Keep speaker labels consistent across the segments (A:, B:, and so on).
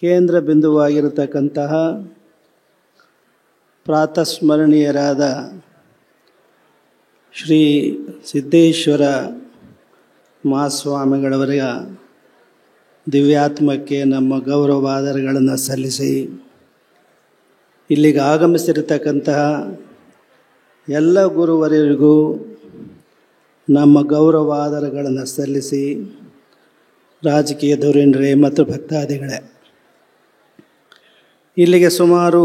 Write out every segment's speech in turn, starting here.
A: ಕೇಂದ್ರ ಬಿಂದುವಾಗಿರತಕ್ಕಂತಹ ಪ್ರಾತಸ್ಮರಣೀಯರಾದ ಶ್ರೀ ಸಿದ್ದೇಶ್ವರ ಮಹಾಸ್ವಾಮಿಗಳವರ ದಿವ್ಯಾತ್ಮಕ್ಕೆ ನಮ್ಮ ಗೌರವಾದರಗಳನ್ನು ಸಲ್ಲಿಸಿ, ಇಲ್ಲಿಗೆ ಆಗಮಿಸಿರತಕ್ಕಂತಹ ಎಲ್ಲ ಗುರುವರಿಗೂ ನಮ್ಮ ಗೌರವಾದರಗಳನ್ನು ಸಲ್ಲಿಸಿ, ರಾಜಕೀಯ ಧುರೀಣರೇ ಮತ್ತು ಭಕ್ತಾದಿಗಳೇ, ಇಲ್ಲಿಗೆ ಸುಮಾರು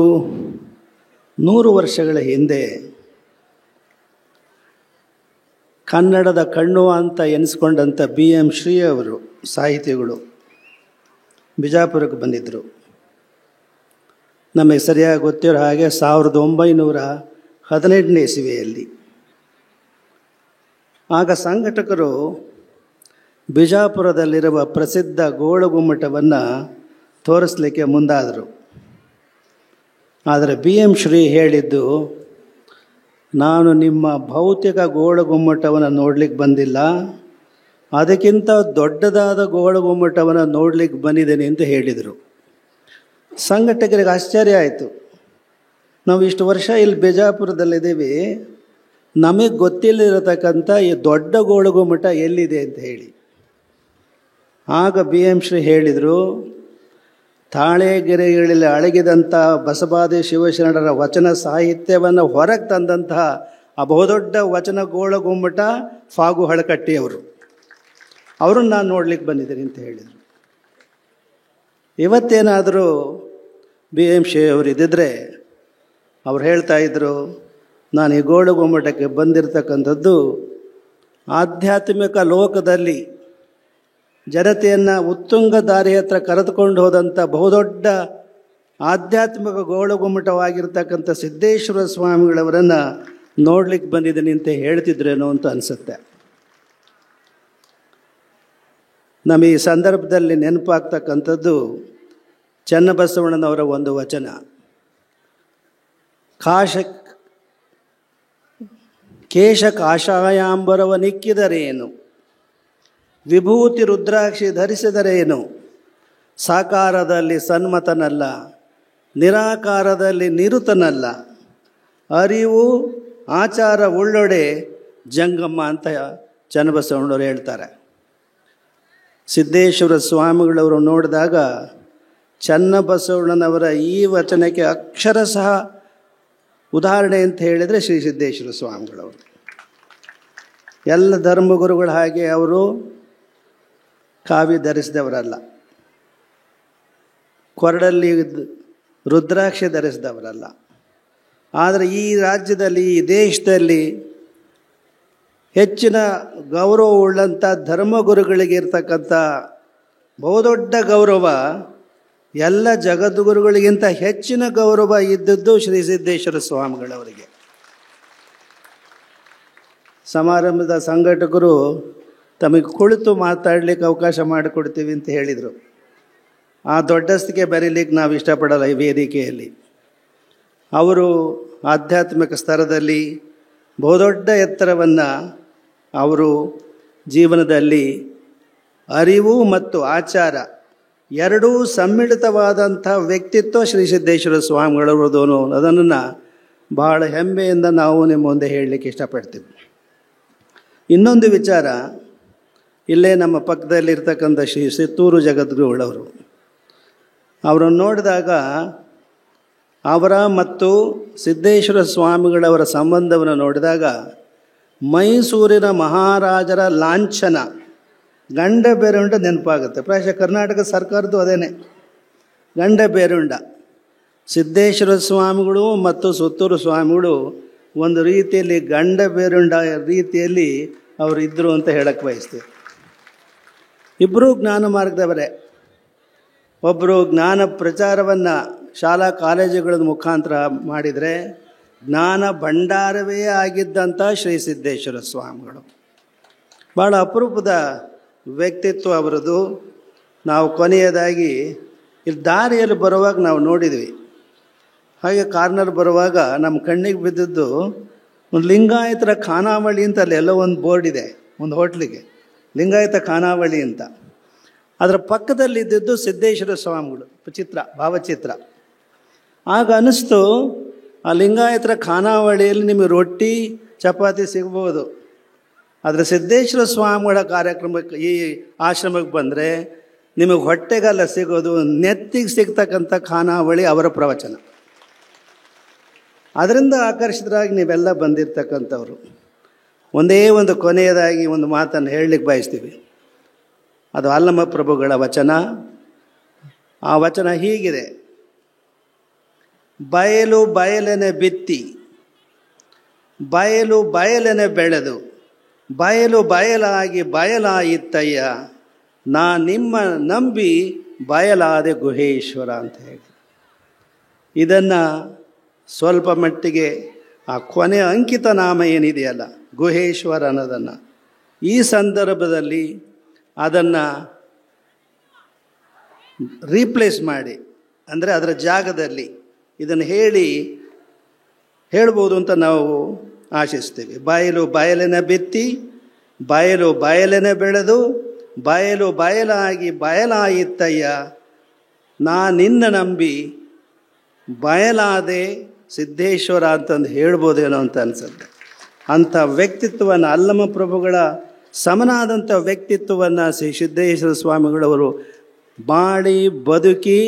A: 100 ವರ್ಷಗಳ ಹಿಂದೆ ಕನ್ನಡದ ಕಣ್ಣು ಅಂತ ಎನಿಸ್ಕೊಂಡಂಥ BM ಶ್ರೀ ಅವರು ಸಾಹಿತಿಗಳು ಬಿಜಾಪುರಕ್ಕೆ ಬಂದಿದ್ದರು. ನಮಗೆ ಸರಿಯಾಗಿ ಗೊತ್ತಿರೋ ಹಾಗೆ 1918ನೇ ಇಸವಿಯಲ್ಲಿ. ಆಗ ಸಂಘಟಕರು ಬಿಜಾಪುರದಲ್ಲಿರುವ ಪ್ರಸಿದ್ಧ ಗೋಳಗುಮ್ಮಟವನ್ನು ತೋರಿಸಲಿಕ್ಕೆ ಮುಂದಾದರು. ಆದರೆ BM ಶ್ರೀ ಹೇಳಿದ್ದು, ನಾನು ನಿಮ್ಮ ಭೌತಿಕ ಗೋಳಗುಮ್ಮಟವನ್ನು ನೋಡಲಿಕ್ಕೆ ಬಂದಿಲ್ಲ, ಅದಕ್ಕಿಂತ ದೊಡ್ಡದಾದ ಗೋಳಗುಮ್ಮಟವನ್ನು ನೋಡಲಿಕ್ಕೆ ಬಂದಿದ್ದೇನೆ ಅಂತ ಹೇಳಿದರು. ಸಂಘಟಕರಿಗೆ ಆಶ್ಚರ್ಯ ಆಯಿತು. ನಾವು ಇಷ್ಟು ವರ್ಷ ಇಲ್ಲಿ ಬಿಜಾಪುರದಲ್ಲಿದ್ದೀವಿ, ನಮಗೆ ಗೊತ್ತಿಲ್ಲದಿರತಕ್ಕಂಥ ಈ ದೊಡ್ಡ ಗೋಳಗುಮ್ಮಟ ಎಲ್ಲಿದೆ ಅಂತ ಹೇಳಿ. ಆಗ BM ಶ್ರೀ ಹೇಳಿದರು, ತಾಳೆಗೆರೆಗಳಲ್ಲಿ ಅಡಗಿದಂಥ ಬಸವಾದಿ ಶಿವಶರಣರ ವಚನ ಸಾಹಿತ್ಯವನ್ನು ಹೊರಗೆ ತಂದಂತಹ ಆ ಬಹುದೊಡ್ಡ ವಚನ ಗೋಳಗುಮ್ಮಟ ಫಾಗು ಹಳಕಟ್ಟಿಯವರು, ಅವ್ರನ್ನ ನಾನು ನೋಡ್ಲಿಕ್ಕೆ ಬಂದಿದ್ದೀನಿ ಅಂತ ಹೇಳಿದರು. ಇವತ್ತೇನಾದರೂ BM ಶ್ರೀ ಅವರು ಇದ್ದಿದ್ರೆ ಅವ್ರು ಹೇಳ್ತಾ ಇದ್ದರು, ನಾನು ಈ ಗೋಳಗುಮ್ಮಟಕ್ಕೆ ಬಂದಿರತಕ್ಕಂಥದ್ದು ಆಧ್ಯಾತ್ಮಿಕ ಲೋಕದಲ್ಲಿ ಜನತೆಯನ್ನು ಉತ್ತುಂಗ ದಾರಿ ಹತ್ರ ಕರೆದುಕೊಂಡು ಹೋದಂಥ ಬಹುದೊಡ್ಡ ಆಧ್ಯಾತ್ಮಿಕ ಗೋಳಗುಮ್ಮಟವಾಗಿರ್ತಕ್ಕಂಥ ಸಿದ್ದೇಶ್ವರ ಸ್ವಾಮಿಗಳವರನ್ನು ನೋಡ್ಲಿಕ್ಕೆ ಬಂದಿದ್ದೀನಿ ಅಂತ ಹೇಳ್ತಿದ್ರೇನೋ ಅಂತ ಅನಿಸುತ್ತೆ. ನಮಗೆ ಈ ಸಂದರ್ಭದಲ್ಲಿ ನೆನಪಾಗ್ತಕ್ಕಂಥದ್ದು ಚನ್ನಬಸವಣ್ಣನವರ ಒಂದು ವಚನ, ಕೇಶ ಕಾಷಾಯಾಂಬರವ ನಿಕ್ಕಿದರೇನು, ವಿಭೂತಿ ರುದ್ರಾಕ್ಷಿ ಧರಿಸಿದರೇನು, ಸಾಕಾರದಲ್ಲಿ ಸನ್ಮತನಲ್ಲ, ನಿರಾಕಾರದಲ್ಲಿ ನಿರುತನಲ್ಲ, ಅರಿವು ಆಚಾರ ಉಳ್ಳೊಡೆ ಜಂಗಮ್ಮ ಅಂತ ಚನ್ನಬಸವಣ್ಣವರು ಹೇಳ್ತಾರೆ. ಸಿದ್ದೇಶ್ವರ ಸ್ವಾಮಿಗಳವರು ನೋಡಿದಾಗ ಚನ್ನಬಸವಣ್ಣನವರ ಈ ವಚನಕ್ಕೆ ಅಕ್ಷರಶಃ ಉದಾಹರಣೆ ಅಂತ ಹೇಳಿದರೆ ಶ್ರೀ ಸಿದ್ದೇಶ್ವರ ಸ್ವಾಮಿಗಳವರು. ಎಲ್ಲ ಧರ್ಮಗುರುಗಳ ಹಾಗೆ ಅವರು ಕಾವಿ ಧರಿಸಿದವರಲ್ಲ, ಕೊರಡಲ್ಲಿ ರುದ್ರಾಕ್ಷಿ ಧರಿಸಿದವರಲ್ಲ. ಆದರೆ ಈ ರಾಜ್ಯದಲ್ಲಿ, ಈ ದೇಶದಲ್ಲಿ ಹೆಚ್ಚಿನ ಗೌರವವುಳ್ಳಂಥ ಧರ್ಮಗುರುಗಳಿಗೆ ಇರ್ತಕ್ಕಂಥ ಬಹುದೊಡ್ಡ ಗೌರವ, ಎಲ್ಲ ಜಗದ್ಗುರುಗಳಿಗಿಂತ ಹೆಚ್ಚಿನ ಗೌರವ ಇದ್ದದ್ದು ಶ್ರೀ ಸಿದ್ದೇಶ್ವರ ಸ್ವಾಮಿಗಳವರಿಗೆ. ಸಮಾರಂಭದ ಸಂಘಟಕರು ತಮಗೆ ಕುಳಿತು ಮಾತಾಡಲಿಕ್ಕೆ ಅವಕಾಶ ಮಾಡಿಕೊಡ್ತೀವಿ ಅಂತ ಹೇಳಿದರು. ಆ ದೊಡ್ಡಸ್ತಿಗೆ ಬರೀಲಿಕ್ಕೆ ನಾವು ಇಷ್ಟಪಡಲ್ಲ ಈ ವೇದಿಕೆಯಲ್ಲಿ. ಅವರು ಆಧ್ಯಾತ್ಮಿಕ ಸ್ತರದಲ್ಲಿ ಬಹುದೊಡ್ಡ ಎತ್ತರವನ್ನು ಅವರು ಜೀವನದಲ್ಲಿ ಅರಿವು ಮತ್ತು ಆಚಾರ ಎರಡೂ ಸಮ್ಮಿಳಿತವಾದಂಥ ವ್ಯಕ್ತಿತ್ವ ಶ್ರೀ ಸಿದ್ದೇಶ್ವರ ಸ್ವಾಮಿಗಳವರದು. ಅದನ್ನು ಬಹಳ ಹೆಮ್ಮೆಯಿಂದ ನಾವು ನಿಮ್ಮ ಮುಂದೆ ಹೇಳಲಿಕ್ಕೆ ಇಷ್ಟಪಡ್ತೀವಿ. ಇನ್ನೊಂದು ವಿಚಾರ, ಇಲ್ಲೇ ನಮ್ಮ ಪಕ್ಕದಲ್ಲಿರ್ತಕ್ಕಂಥ ಶ್ರೀ ಸಿತ್ತೂರು ಜಗದ್ಗುರುಗಳವರು, ಅವರನ್ನು ನೋಡಿದಾಗ ಅವರ ಮತ್ತು ಸಿದ್ದೇಶ್ವರ ಸ್ವಾಮಿಗಳವರ ಸಂಬಂಧವನ್ನು ನೋಡಿದಾಗ ಮೈಸೂರಿನ ಮಹಾರಾಜರ ಲಾಂಛನ ಗಂಡ ಬೇರುಂಡ ನೆನಪಾಗುತ್ತೆ. ಪ್ರಾಯಶಃ ಕರ್ನಾಟಕ ಸರ್ಕಾರದ್ದು ಅದೇನೆ, ಗಂಡ ಬೇರುಂಡ. ಸಿದ್ದೇಶ್ವರ ಸ್ವಾಮಿಗಳು ಮತ್ತು ಸುತ್ತೂರು ಸ್ವಾಮಿಗಳು ಒಂದು ರೀತಿಯಲ್ಲಿ ಗಂಡ ಬೇರುಂಡ ರೀತಿಯಲ್ಲಿ ಅವರು ಇದ್ದರು ಅಂತ ಹೇಳಕ್ಕೆ ಬಯಸ್ತೀವಿ. ಇಬ್ಬರೂ ಜ್ಞಾನ ಮಾರ್ಗದವರೇ. ಒಬ್ಬರು ಜ್ಞಾನ ಪ್ರಚಾರವನ್ನು ಶಾಲಾ ಕಾಲೇಜುಗಳ ಮುಖಾಂತರ ಮಾಡಿದರೆ, ಜ್ಞಾನ ಭಂಡಾರವೇ ಆಗಿದ್ದಂಥ ಶ್ರೀ ಸಿದ್ದೇಶ್ವರ ಸ್ವಾಮಿಗಳು ಭಾಳ ಅಪರೂಪದ ವ್ಯಕ್ತಿತ್ವ ಅವರದು. ನಾವು ಕೊನೆಯದಾಗಿ ಇಲ್ಲಿ ದಾರಿಯಲ್ಲಿ ಬರುವಾಗ ನಾವು ನೋಡಿದ್ವಿ, ಹಾಗೆ ಕಾರ್ನರ್ ಬರುವಾಗ ನಮ್ಮ ಕಣ್ಣಿಗೆ ಬಿದ್ದದ್ದು ಒಂದು ಲಿಂಗಾಯತರ ಖಾನಾವಳಿ ಅಂತ, ಅಲ್ಲಿ ಎಲ್ಲೋ ಒಂದು ಬೋರ್ಡ್ ಇದೆ ಒಂದು ಹೋಟ್ಲಿಗೆ, ಲಿಂಗಾಯತ ಖಾನಾವಳಿ ಅಂತ. ಅದರ ಪಕ್ಕದಲ್ಲಿದ್ದದ್ದು ಸಿದ್ದೇಶ್ವರ ಸ್ವಾಮಿಗಳು ಚಿತ್ರ, ಭಾವಚಿತ್ರ. ಆಗ ಅನ್ನಿಸ್ತು, ಆ ಲಿಂಗಾಯತರ ಖಾನಾವಳಿಯಲ್ಲಿ ನಿಮಗೆ ರೊಟ್ಟಿ ಚಪಾತಿ ಸಿಗ್ಬೋದು, ಆದರೆ ಸಿದ್ದೇಶ್ವರ ಸ್ವಾಮಿಗಳ ಕಾರ್ಯಕ್ರಮಕ್ಕೆ, ಈ ಆಶ್ರಮಕ್ಕೆ ಬಂದರೆ ನಿಮಗೆ ಹೊಟ್ಟೆಗೆಲ್ಲ ಸಿಗೋದು, ನೆತ್ತಿಗೆ ಸಿಗ್ತಕ್ಕಂಥ ಖಾನಾವಳಿ ಅವರ ಪ್ರವಚನ. ಅದರಿಂದ ಆಕರ್ಷಿತರಾಗಿ ನೀವೆಲ್ಲ ಬಂದಿರತಕ್ಕಂಥವ್ರು. ಒಂದೇ ಒಂದು ಕೊನೆಯದಾಗಿ ಒಂದು ಮಾತನ್ನು ಹೇಳಲಿಕ್ಕೆ ಬಯಸ್ತೀವಿ. ಅದು ಅಲ್ಲಮ ಪ್ರಭುಗಳ ವಚನ. ಆ ವಚನ ಹೀಗಿದೆ: ಬಯಲು ಬಯಲೆನೆ ಬಿತ್ತಿ, ಬಯಲು ಬಯಲೆನೆ ಬೆಳೆದು, ಬಯಲು ಬಯಲಾಗಿ ಬಯಲಾಯಿತ್ತಯ್ಯ, ನಾ ನಿಮ್ಮ ನಂಬಿ ಬಯಲಾದೆ ಗುಹೇಶ್ವರ ಅಂತ ಹೇಳಿ. ಇದನ್ನು ಸ್ವಲ್ಪ ಮಟ್ಟಿಗೆ ಆ ಕೊನೆಯ ಅಂಕಿತ ನಾಮ ಏನಿದೆಯಲ್ಲ ಗುಹೇಶ್ವರ ಅನ್ನೋದನ್ನು, ಈ ಸಂದರ್ಭದಲ್ಲಿ ಅದನ್ನು ರೀಪ್ಲೇಸ್ ಮಾಡಿ, ಅಂದರೆ ಅದರ ಜಾಗದಲ್ಲಿ ಇದನ್ನು ಹೇಳ್ಬೋದು ಅಂತ ನಾವು ಆಶಿಸ್ತೀವಿ. ಬಯಲು ಬಯಲಿನ ಬಿತ್ತಿ, ಬಯಲು ಬಯಲಿನ ಬೆಳೆದು, ಬಯಲು ಬಯಲಾಗಿ ಬಯಲಾಯಿತ್ತಯ್ಯ, ನಾ ನಿನ್ನ ನಂಬಿ ಬಯಲಾದೆ ಸಿದ್ದೇಶ್ವರ ಅಂತಂದು ಹೇಳ್ಬೋದೇನೋ ಅಂತ ಅನಿಸುತ್ತೆ. ಅಂಥ ವ್ಯಕ್ತಿತ್ವವನ್ನು, ಅಲ್ಲಮ ಪ್ರಭುಗಳ ಸಮನಾದಂಥ ವ್ಯಕ್ತಿತ್ವವನ್ನು ಶ್ರೀ ಸಿದ್ದೇಶ್ವರ ಸ್ವಾಮಿಗಳವರು ಬಾಳಿ ಬದುಕಿ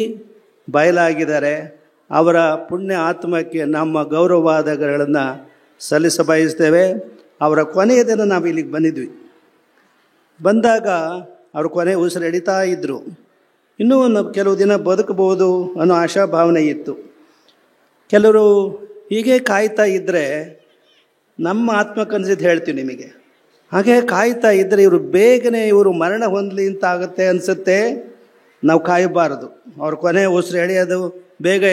A: ಬಯಲಾಗಿದ್ದಾರೆ. ಅವರ ಪುಣ್ಯ ಆತ್ಮಕ್ಕೆ ನಮ್ಮ ಗೌರವಾದಗಳನ್ನು ಸಲ್ಲಿಸ ಬಯಸ್ತೇವೆ. ಅವರ ಕೊನೆಯ ದಿನ ನಾವು ಇಲ್ಲಿಗೆ ಬಂದಿದ್ವಿ. ಬಂದಾಗ ಅವರು ಕೊನೆ ಉಸಿರು ಎಳಿತಾ ಇದ್ದರು. ಇನ್ನೂ ಕೆಲವು ದಿನ ಬದುಕಬಹುದು ಅನ್ನೋ ಆಶಾಭಾವನೆ ಇತ್ತು. ಕೆಲವರು ಹೀಗೆ ಕಾಯ್ತಾ ಇದ್ದರೆ, ನಮ್ಮ ಆತ್ಮಕ್ಕನ್ಸಿದ್ದು ಹೇಳ್ತೀವಿ ನಿಮಗೆ, ಹಾಗೆ ಕಾಯ್ತಾ ಇದ್ದರೆ ಇವರು ಮರಣ ಹೊಂದಲಿ ಅಂತ ಆಗುತ್ತೆ ಅನಿಸುತ್ತೆ. ನಾವು ಕಾಯಬಾರದು. ಅವ್ರ ಕೊನೆ ಉಸಿರು ಎಳೆಯೋದು, ಬೇಗ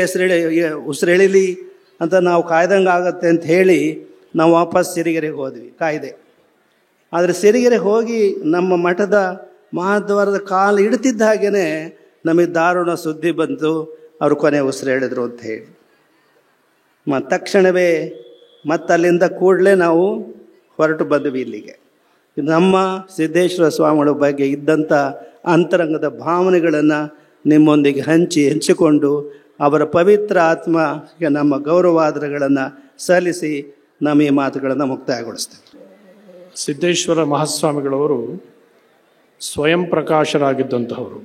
A: ಉಸಿರು ಎಳೀಲಿ ಅಂತ ನಾವು ಕಾಯ್ದಂಗೆ ಆಗುತ್ತೆ ಅಂತ ಹೇಳಿ ನಾವು ವಾಪಸ್ ಸಿರಿಗೆರೆಗೆ ಹೋದ್ವಿ, ಕಾಯ್ದೆ. ಆದರೆ ಸಿರಿಗೆರೆ ಹೋಗಿ ನಮ್ಮ ಮಠದ ಮಹಾದ್ವಾರದ ಕಾಲು ಇಡ್ತಿದ್ದ ಹಾಗೇ ನಮಗೆ ದಾರುಣ ಸುದ್ದಿ ಬಂತು, ಅವರು ಕೊನೆ ಉಸಿರು ಎಳೆದ್ರು ಅಂತ ಹೇಳಿ. ತಕ್ಷಣವೇ ಅಲ್ಲಿಂದ ಕೂಡಲೇ ನಾವು ಹೊರಟು ಬಂದ್ವಿ ಇಲ್ಲಿಗೆ. ನಮ್ಮ ಸಿದ್ದೇಶ್ವರ ಸ್ವಾಮಿಗಳ ಬಗ್ಗೆ ಇದ್ದಂಥ ಅಂತರಂಗದ ಭಾವನೆಗಳನ್ನು ನಿಮ್ಮೊಂದಿಗೆ ಹಂಚಿಕೊಂಡು ಅವರ ಪವಿತ್ರ ಆತ್ಮಕ್ಕೆ ನಮ್ಮ ಗೌರವಾದರಗಳನ್ನು ಸಲ್ಲಿಸಿ ನಮ್ಮ ಈ ಮಾತುಗಳನ್ನು ಮುಕ್ತಾಯಗೊಳಿಸ್ತೇವೆ.
B: ಸಿದ್ದೇಶ್ವರ ಮಹಾಸ್ವಾಮಿಗಳವರು ಸ್ವಯಂ ಪ್ರಕಾಶರಾಗಿದ್ದಂಥವರು.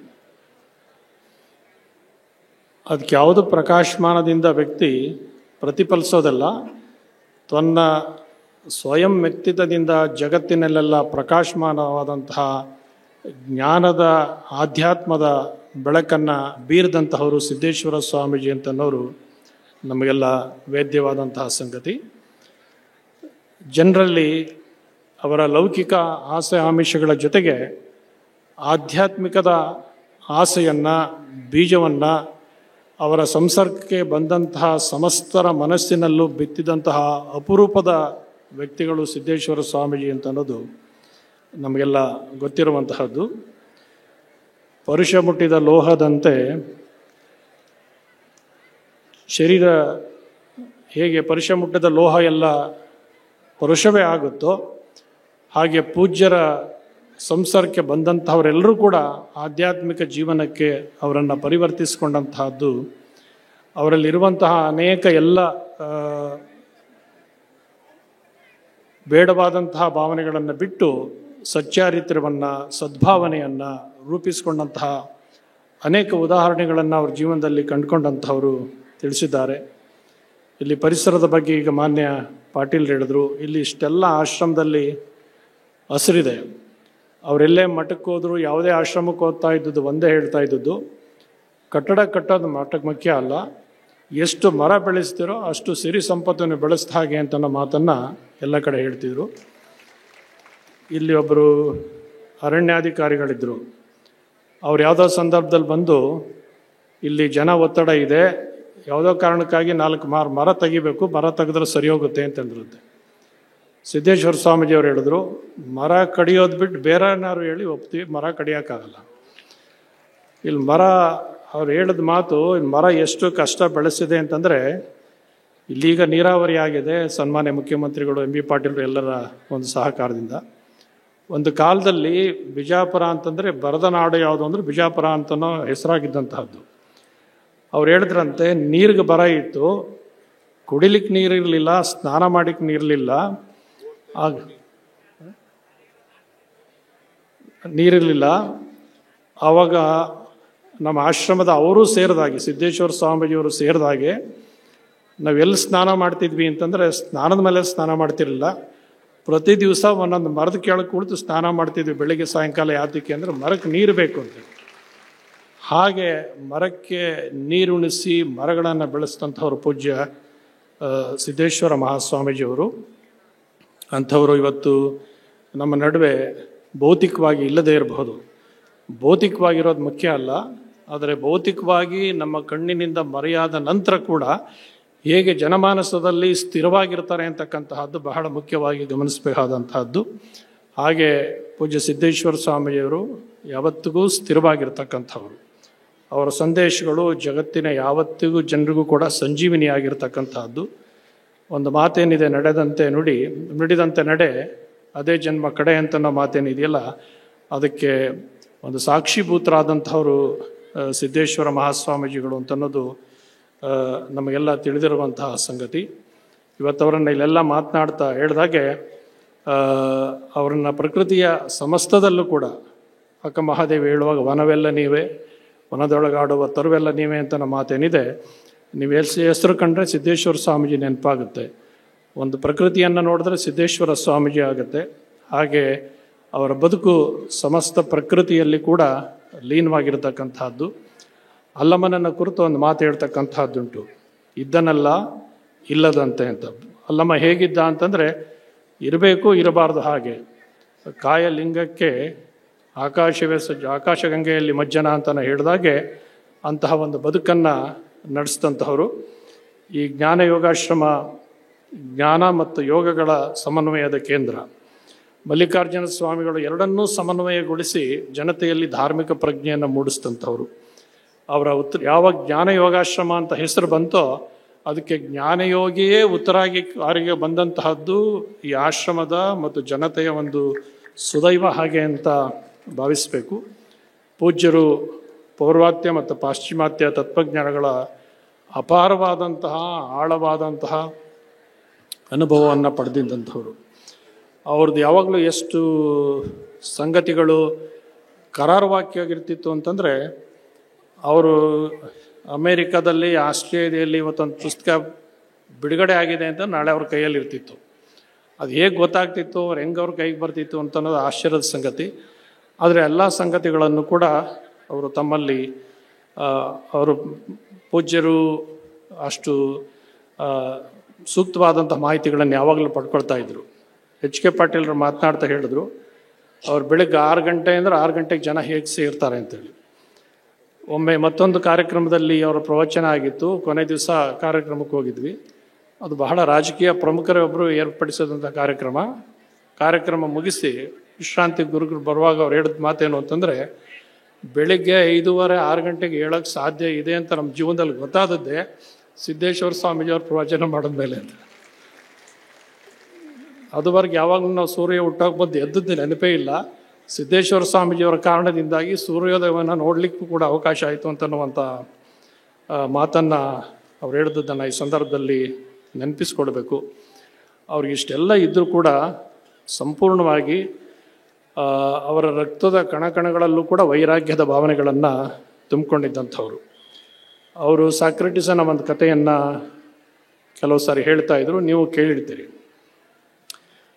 B: ಅದಕ್ಕೆ ಯಾವುದು ಪ್ರಕಾಶಮಾನದಿಂದ ವ್ಯಕ್ತಿ ಪ್ರತಿಫಲಿಸೋದಲ್ಲ, ತನ್ನ ಸ್ವಯಂ ವ್ಯಕ್ತಿತ್ವದಿಂದ ಜಗತ್ತಿನಲ್ಲೆಲ್ಲ ಪ್ರಕಾಶಮಾನವಾದಂತಹ ಜ್ಞಾನದ ಆಧ್ಯಾತ್ಮದ ಬೆಳಕನ್ನು ಬೀರಿದಂತಹವರು ಸಿದ್ದೇಶ್ವರ ಸ್ವಾಮೀಜಿ ಅಂತನವರು ನಮಗೆಲ್ಲ ವೇದ್ಯವಾದಂತಹ ಸಂಗತಿ. ಜನರಲ್ಲಿ ಅವರ ಲೌಕಿಕ ಆಸೆ ಆಮಿಷಗಳ ಜೊತೆಗೆ ಆಧ್ಯಾತ್ಮಿಕದ ಆಸೆಯನ್ನು, ಬೀಜವನ್ನು ಅವರ ಸಂಸರ್ಗಕ್ಕೆ ಬಂದಂತಹ ಸಮಸ್ತರ ಮನಸ್ಸಿನಲ್ಲೂ ಬಿತ್ತಿದಂತಹ ಅಪರೂಪದ ವ್ಯಕ್ತಿಗಳು ಸಿದ್ದೇಶ್ವರ ಸ್ವಾಮೀಜಿ ಅಂತ ಅನ್ನೋದು ನಮಗೆಲ್ಲ ಗೊತ್ತಿರುವಂತಹದ್ದು. ಪರುಷ ಮುಟ್ಟಿದ ಲೋಹದಂತೆ ಶರೀರ ಹೇಗೆ ಪರುಷ ಮುಟ್ಟಿದ ಲೋಹ ಎಲ್ಲ ಪರುಷವೇ ಆಗುತ್ತೋ, ಹಾಗೆ ಪೂಜ್ಯರ ಸಂಸಾರಕ್ಕೆ ಬಂದಂತಹವರೆಲ್ಲರೂ ಕೂಡ ಆಧ್ಯಾತ್ಮಿಕ ಜೀವನಕ್ಕೆ ಅವರನ್ನು ಪರಿವರ್ತಿಸಿಕೊಂಡಂತಹದ್ದು. ಅವರಲ್ಲಿರುವಂತಹ ಅನೇಕ ಎಲ್ಲ ಬೇಡವಾದಂತಹ ಭಾವನೆಗಳನ್ನು ಬಿಟ್ಟು ಸಚ್ಚಾರಿತ್ರ್ಯವನ್ನು, ಸದ್ಭಾವನೆಯನ್ನು ರೂಪಿಸಿಕೊಂಡಂತಹ ಅನೇಕ ಉದಾಹರಣೆಗಳನ್ನು ಅವ್ರ ಜೀವನದಲ್ಲಿ ಕಂಡುಕೊಂಡಂತಹವರು ತಿಳಿಸಿದ್ದಾರೆ. ಇಲ್ಲಿ ಪರಿಸರದ ಬಗ್ಗೆ ಈಗ ಮಾನ್ಯ ಪಾಟೀಲ್ ಹೇಳಿದ್ರು. ಇಲ್ಲಿ ಇಷ್ಟೆಲ್ಲ ಆಶ್ರಮದಲ್ಲಿ ಹಸಿರಿದೆ. ಅವರೆಲ್ಲೇ ಮಠಕ್ಕೆ ಹೋದ್ರು, ಯಾವುದೇ ಆಶ್ರಮಕ್ಕೆ ಓದ್ತಾ ಇದ್ದದ್ದು ಒಂದೇ ಹೇಳ್ತಾ ಇದ್ದದ್ದು, ಕಟ್ಟಡ ಕಟ್ಟೋದು ಮಠಕ್ಕೆ ಮುಖ್ಯ ಅಲ್ಲ, ಎಷ್ಟು ಮರ ಬೆಳೆಸ್ತಿರೋ ಅಷ್ಟು ಸಿರಿ ಸಂಪತ್ತನ್ನು ಬೆಳೆಸ್ದ ಹಾಗೆ ಅಂತ ಅನ್ನೋ ಮಾತನ್ನು ಎಲ್ಲ ಕಡೆ ಹೇಳ್ತಿದ್ರು. ಇಲ್ಲಿ ಒಬ್ಬರು ಅರಣ್ಯಾಧಿಕಾರಿಗಳಿದ್ದರು. ಅವ್ರು ಯಾವುದೋ ಸಂದರ್ಭದಲ್ಲಿ ಬಂದು, ಇಲ್ಲಿ ಜನ ಒತ್ತಡ ಇದೆ, ಯಾವುದೋ ಕಾರಣಕ್ಕಾಗಿ 4 ಮರ ತೆಗಿಬೇಕು, ಮರ ತೆಗೆದ್ರೆ ಸರಿ ಹೋಗುತ್ತೆ ಅಂತಂದ್ರುತ್ತೆ. ಸಿದ್ದೇಶ್ವರ ಸ್ವಾಮೀಜಿಯವರು ಹೇಳಿದ್ರು, ಮರ ಕಡಿಯೋದು ಬಿಟ್ಟು ಬೇರೆ ಏನಾದ್ರು ಹೇಳಿ ಒಪ್ತೀವಿ, ಮರ ಕಡಿಯೋಕ್ಕಾಗಲ್ಲ. ಇಲ್ಲಿ ಮರ ಅವ್ರು ಹೇಳಿದ ಮಾತು, ಮರ ಎಷ್ಟು ಕಷ್ಟ ಬೆಳೆಸಿದೆ ಅಂತಂದರೆ, ಇಲ್ಲೀಗ ನೀರಾವರಿ ಆಗಿದೆ ಸನ್ಮಾನ್ಯ ಮುಖ್ಯಮಂತ್ರಿಗಳು ಎಂ ಬಿ ಪಾಟೀಲ್ ಎಲ್ಲರ ಒಂದು ಸಹಕಾರದಿಂದ. ಒಂದು ಕಾಲದಲ್ಲಿ ಬಿಜಾಪುರ ಅಂತಂದರೆ ಬರದ ನಾಡು ಯಾವುದು ಅಂದರೆ ಬಿಜಾಪುರ ಅಂತನೋ ಹೆಸರಾಗಿದ್ದಂತಹದ್ದು. ಅವ್ರು ಹೇಳಿದ್ರಂತೆ, ನೀರಿಗೆ ಬರ ಇತ್ತು, ಕುಡಿಲಿಕ್ಕೆ ನೀರಿರಲಿಲ್ಲ, ಸ್ನಾನ ಮಾಡಲಿಕ್ಕೆ ನೀರಿರಲಿಲ್ಲ, ಆವಾಗ ನಮ್ಮ ಆಶ್ರಮದ ಅವರು ಸೇರಿದಾಗೆ, ಸಿದ್ದೇಶ್ವರ ಸ್ವಾಮೀಜಿಯವರು ಸೇರಿದಾಗೆ ನಾವೆಲ್ಲಿ ಸ್ನಾನ ಮಾಡ್ತಿದ್ವಿ ಅಂತಂದರೆ ಸ್ನಾನದ ಮೇಲೆ ಸ್ನಾನ ಮಾಡ್ತಿರಲಿಲ್ಲ. ಪ್ರತಿ ದಿವಸ ಒಂದೊಂದು ಮರದ ಕೆಳಗೆ ಕುಳಿತು ಸ್ನಾನ ಮಾಡ್ತಿದ್ವಿ, ಬೆಳಿಗ್ಗೆ ಸಾಯಂಕಾಲ. ಯಾತಕ್ಕೆ ಅಂದರೆ ಮರಕ್ಕೆ ನೀರು ಬೇಕು ಅಂತ. ಹಾಗೆ ಮರಕ್ಕೆ ನೀರುಣಿಸಿ ಮರಗಳನ್ನು ಬೆಳೆಸಿದಂಥವ್ರು ಪೂಜ್ಯ ಸಿದ್ದೇಶ್ವರ ಮಹಾಸ್ವಾಮೀಜಿಯವರು. ಅಂಥವರು ಇವತ್ತು ನಮ್ಮ ನಡುವೆ ಭೌತಿಕವಾಗಿ ಇಲ್ಲದೇ ಇರಬಹುದು. ಭೌತಿಕವಾಗಿರೋದು ಮುಖ್ಯ ಅಲ್ಲ, ಆದರೆ ಭೌತಿಕವಾಗಿ ನಮ್ಮ ಕಣ್ಣಿನಿಂದ ಮರೆಯಾದ ನಂತರ ಕೂಡ ಹೇಗೆ ಜನಮಾನಸದಲ್ಲಿ ಸ್ಥಿರವಾಗಿರ್ತಾರೆ ಅಂತಕ್ಕಂತಹದ್ದು ಬಹಳ ಮುಖ್ಯವಾಗಿ ಗಮನಿಸಬೇಕಾದಂತಹದ್ದು. ಹಾಗೆ ಪೂಜ್ಯ ಸಿದ್ದೇಶ್ವರ ಸ್ವಾಮಿಯವರು ಯಾವತ್ತಿಗೂ ಸ್ಥಿರವಾಗಿರ್ತಕ್ಕಂಥವ್ರು. ಅವರ ಸಂದೇಶಗಳು ಜಗತ್ತಿನ ಯಾವತ್ತಿಗೂ ಜನರಿಗೂ ಕೂಡ ಸಂಜೀವಿನಿಯಾಗಿರ್ತಕ್ಕಂಥದ್ದು. ಒಂದು ಮಾತೇನಿದೆ, ನಡೆದಂತೆ ನುಡಿ, ನುಡಿದಂತೆ ನಡೆ, ಅದೇ ಜನ್ಮ ಕಡೆ ಅಂತ ಅನ್ನೋ ಮಾತೇನಿದೆಯಲ್ಲ, ಅದಕ್ಕೆ ಒಂದು ಸಾಕ್ಷೀಭೂತರಾದಂಥವರು ಸಿದ್ದೇಶ್ವರ ಮಹಾಸ್ವಾಮೀಜಿಗಳು ಅಂತನ್ನೋದು ನಮಗೆಲ್ಲ ತಿಳಿದಿರುವಂತಹ ಸಂಗತಿ. ಇವತ್ತವರನ್ನು ಇಲ್ಲೆಲ್ಲ ಮಾತನಾಡ್ತಾ ಹೇಳಿದಾಗೆ ಅವರನ್ನು ಪ್ರಕೃತಿಯ ಸಮಸ್ತದಲ್ಲೂ ಕೂಡ ಅಕ್ಕ ಮಹಾದೇವಿ ಹೇಳುವಾಗ ವನವೆಲ್ಲ ನೀವೇ, ವನದೊಳಗಾಡುವ ತರುವೆಲ್ಲ ನೀವೇ ಅಂತ ನಮ್ಮ ಮಾತೇನಿದೆ. ನೀವು ಹೆಸರು ಕಂಡ್ರೆ ಸಿದ್ದೇಶ್ವರ ಸ್ವಾಮೀಜಿ ನೆನಪಾಗುತ್ತೆ. ಒಂದು ಪ್ರಕೃತಿಯನ್ನು ನೋಡಿದ್ರೆ ಸಿದ್ದೇಶ್ವರ ಸ್ವಾಮೀಜಿ ಆಗುತ್ತೆ. ಹಾಗೆ ಅವರ ಬದುಕು ಸಮಸ್ತ ಪ್ರಕೃತಿಯಲ್ಲಿ ಕೂಡ ಲೀನವಾಗಿರತಕ್ಕಂಥದ್ದು. ಅಲ್ಲಮ್ಮನನ್ನು ಕುರಿತು ಒಂದು ಮಾತು ಹೇಳ್ತಕ್ಕಂಥದ್ದುಂಟು, ಇದ್ದನಲ್ಲ ಇಲ್ಲದಂತೆ ಅಂತ. ಅಲ್ಲಮ್ಮ ಹೇಗಿದ್ದ ಅಂತಂದರೆ ಇರಬೇಕು ಇರಬಾರ್ದು ಹಾಗೆ. ಕಾಯಲಿಂಗಕ್ಕೆ ಆಕಾಶವೇ ಆಕಾಶಗಂಗೆಯಲ್ಲಿ ಮಜ್ಜನ ಅಂತಲೇ ಹೇಳಿದಾಗೆ ಅಂತಹ ಒಂದು ಬದುಕನ್ನು ನಡೆಸಿದಂಥವರು. ಈ ಜ್ಞಾನ ಯೋಗಾಶ್ರಮ ಜ್ಞಾನ ಮತ್ತು ಯೋಗಗಳ ಸಮನ್ವಯದ ಕೇಂದ್ರ. ಮಲ್ಲಿಕಾರ್ಜುನ ಸ್ವಾಮಿಗಳು ಎರಡನ್ನೂ ಸಮನ್ವಯಗೊಳಿಸಿ ಜನತೆಯಲ್ಲಿ ಧಾರ್ಮಿಕ ಪ್ರಜ್ಞೆಯನ್ನು ಮೂಡಿಸಿದಂಥವ್ರು. ಅವರ ಯಾವ ಜ್ಞಾನ ಯೋಗಾಶ್ರಮ ಅಂತ ಹೆಸರು ಬಂತೋ ಅದಕ್ಕೆ ಜ್ಞಾನಯೋಗಿಯೇ ಉತ್ತರಾಗಿ ಬಂದಂತಹದ್ದು ಈ ಆಶ್ರಮದ ಮತ್ತು ಜನತೆಯ ಒಂದು ಸುದೈವ ಹಾಗೆ ಅಂತ ಭಾವಿಸಬೇಕು. ಪೂಜ್ಯರು ಪೌರ್ವಾತ್ಯ ಮತ್ತು ಪಾಶ್ಚಿಮಾತ್ಯ ತತ್ವಜ್ಞಾನಗಳ ಅಪಾರವಾದಂತಹ ಆಳವಾದಂತಹ ಅನುಭವವನ್ನು ಪಡೆದಿದ್ದಂಥವ್ರು. ಅವ್ರದ್ದು ಯಾವಾಗಲೂ ಎಷ್ಟು ಸಂಗತಿಗಳು ಕರಾರುವಾಕ್ಯಾಗಿರ್ತಿತ್ತು ಅಂತಂದರೆ, ಅವರು ಅಮೇರಿಕಾದಲ್ಲಿ ಆಸ್ಟ್ರೇಲಿಯಾದಲ್ಲಿ ಇವತ್ತೊಂದು ಪುಸ್ತಕ ಬಿಡುಗಡೆ ಆಗಿದೆ ಅಂತ ನಾಳೆ ಅವ್ರ ಕೈಯಲ್ಲಿ ಇರ್ತಿತ್ತು. ಅದು ಹೇಗೆ ಗೊತ್ತಾಗ್ತಿತ್ತು, ಅವ್ರು ಹೆಂಗೆ ಅವ್ರ ಕೈಗೆ ಬರ್ತಿತ್ತು ಅಂತ ಅನ್ನೋದು ಆಶ್ಚರ್ಯದ ಸಂಗತಿ. ಆದರೆ ಎಲ್ಲ ಸಂಗತಿಗಳನ್ನು ಕೂಡ ಅವರು ತಮ್ಮಲ್ಲಿ ಅವರು ಪೂಜ್ಯರು ಅಷ್ಟು ಸೂಕ್ತವಾದಂಥ ಮಾಹಿತಿಗಳನ್ನು ಯಾವಾಗಲೂ ಪಡ್ಕೊಳ್ತಾ ಇದ್ರು. ಎಚ್ ಕೆ ಪಾಟೀಲ್ರು ಮಾತನಾಡ್ತಾ ಹೇಳಿದ್ರು, ಅವ್ರು ಬೆಳಗ್ಗೆ 6 ಗಂಟೆ ಅಂದರೆ 6 ಗಂಟೆಗೆ ಜನ ಹೇಗೆ ಸೇರ್ತಾರೆ ಅಂತೇಳಿ. ಒಮ್ಮೆ ಮತ್ತೊಂದು ಕಾರ್ಯಕ್ರಮದಲ್ಲಿ ಅವರ ಪ್ರವಚನ ಆಗಿತ್ತು, ಕೊನೆ ದಿವಸ ಕಾರ್ಯಕ್ರಮಕ್ಕೆ ಹೋಗಿದ್ವಿ. ಅದು ಬಹಳ ರಾಜಕೀಯ ಪ್ರಮುಖರೊಬ್ಬರು ಏರ್ಪಡಿಸಿದಂಥ ಕಾರ್ಯಕ್ರಮ ಮುಗಿಸಿ ವಿಶ್ರಾಂತಿ ಗುರುಗಳು ಬರುವಾಗ ಅವ್ರು ಹೇಳಿದ ಮಾತೇನು ಅಂತಂದರೆ, ಬೆಳಿಗ್ಗೆ 5:30-6 ಗಂಟೆಗೆ ಹೇಳೋಕ್ಕೆ ಸಾಧ್ಯ ಇದೆ ಅಂತ ನಮ್ಮ ಜೀವನದಲ್ಲಿ ಗೊತ್ತಾದದ್ದೇ ಸಿದ್ದೇಶ್ವರ ಸ್ವಾಮೀಜಿಯವ್ರ ಪ್ರವಚನ ಮಾಡಿದ್ಮೇಲೆ ಅಂತ. ಅದುವರೆಗೆ ಯಾವಾಗಲೂ ನಾವು ಸೂರ್ಯ ಹುಟ್ಟೋಕೆ ಬಂದು ಎದ್ದದ್ದು ನೆನಪೇ ಇಲ್ಲ. ಸಿದ್ದೇಶ್ವರ ಸ್ವಾಮೀಜಿಯವರ ಕಾರಣದಿಂದಾಗಿ ಸೂರ್ಯೋದಯವನ್ನು ನೋಡಲಿಕ್ಕೂ ಕೂಡ ಅವಕಾಶ ಆಯಿತು ಅಂತನ್ನುವಂಥ ಮಾತನ್ನು ಅವ್ರು ಹೇಳಿದ್ದನ್ನು ಈ ಸಂದರ್ಭದಲ್ಲಿ ನೆನಪಿಸ್ಕೊಳ್ಬೇಕು. ಅವ್ರಿಗೆ ಇಷ್ಟೆಲ್ಲ ಇದ್ದರೂ ಕೂಡ ಸಂಪೂರ್ಣವಾಗಿ ಅವರ ರಕ್ತದ ಕಣಕಣಗಳಲ್ಲೂ ಕೂಡ ವೈರಾಗ್ಯದ ಭಾವನೆಗಳನ್ನು ತುಂಬಿಕೊಂಡಿದ್ದಂಥವ್ರು. ಅವರು ಸಾಕ್ರೆಟಿಸನ ಒಂದು ಕಥೆಯನ್ನು ಕೆಲವು ಸಾರಿ ಹೇಳ್ತಾ ಇದ್ರು, ನೀವು ಕೇಳಿರ್ತೀರಿ.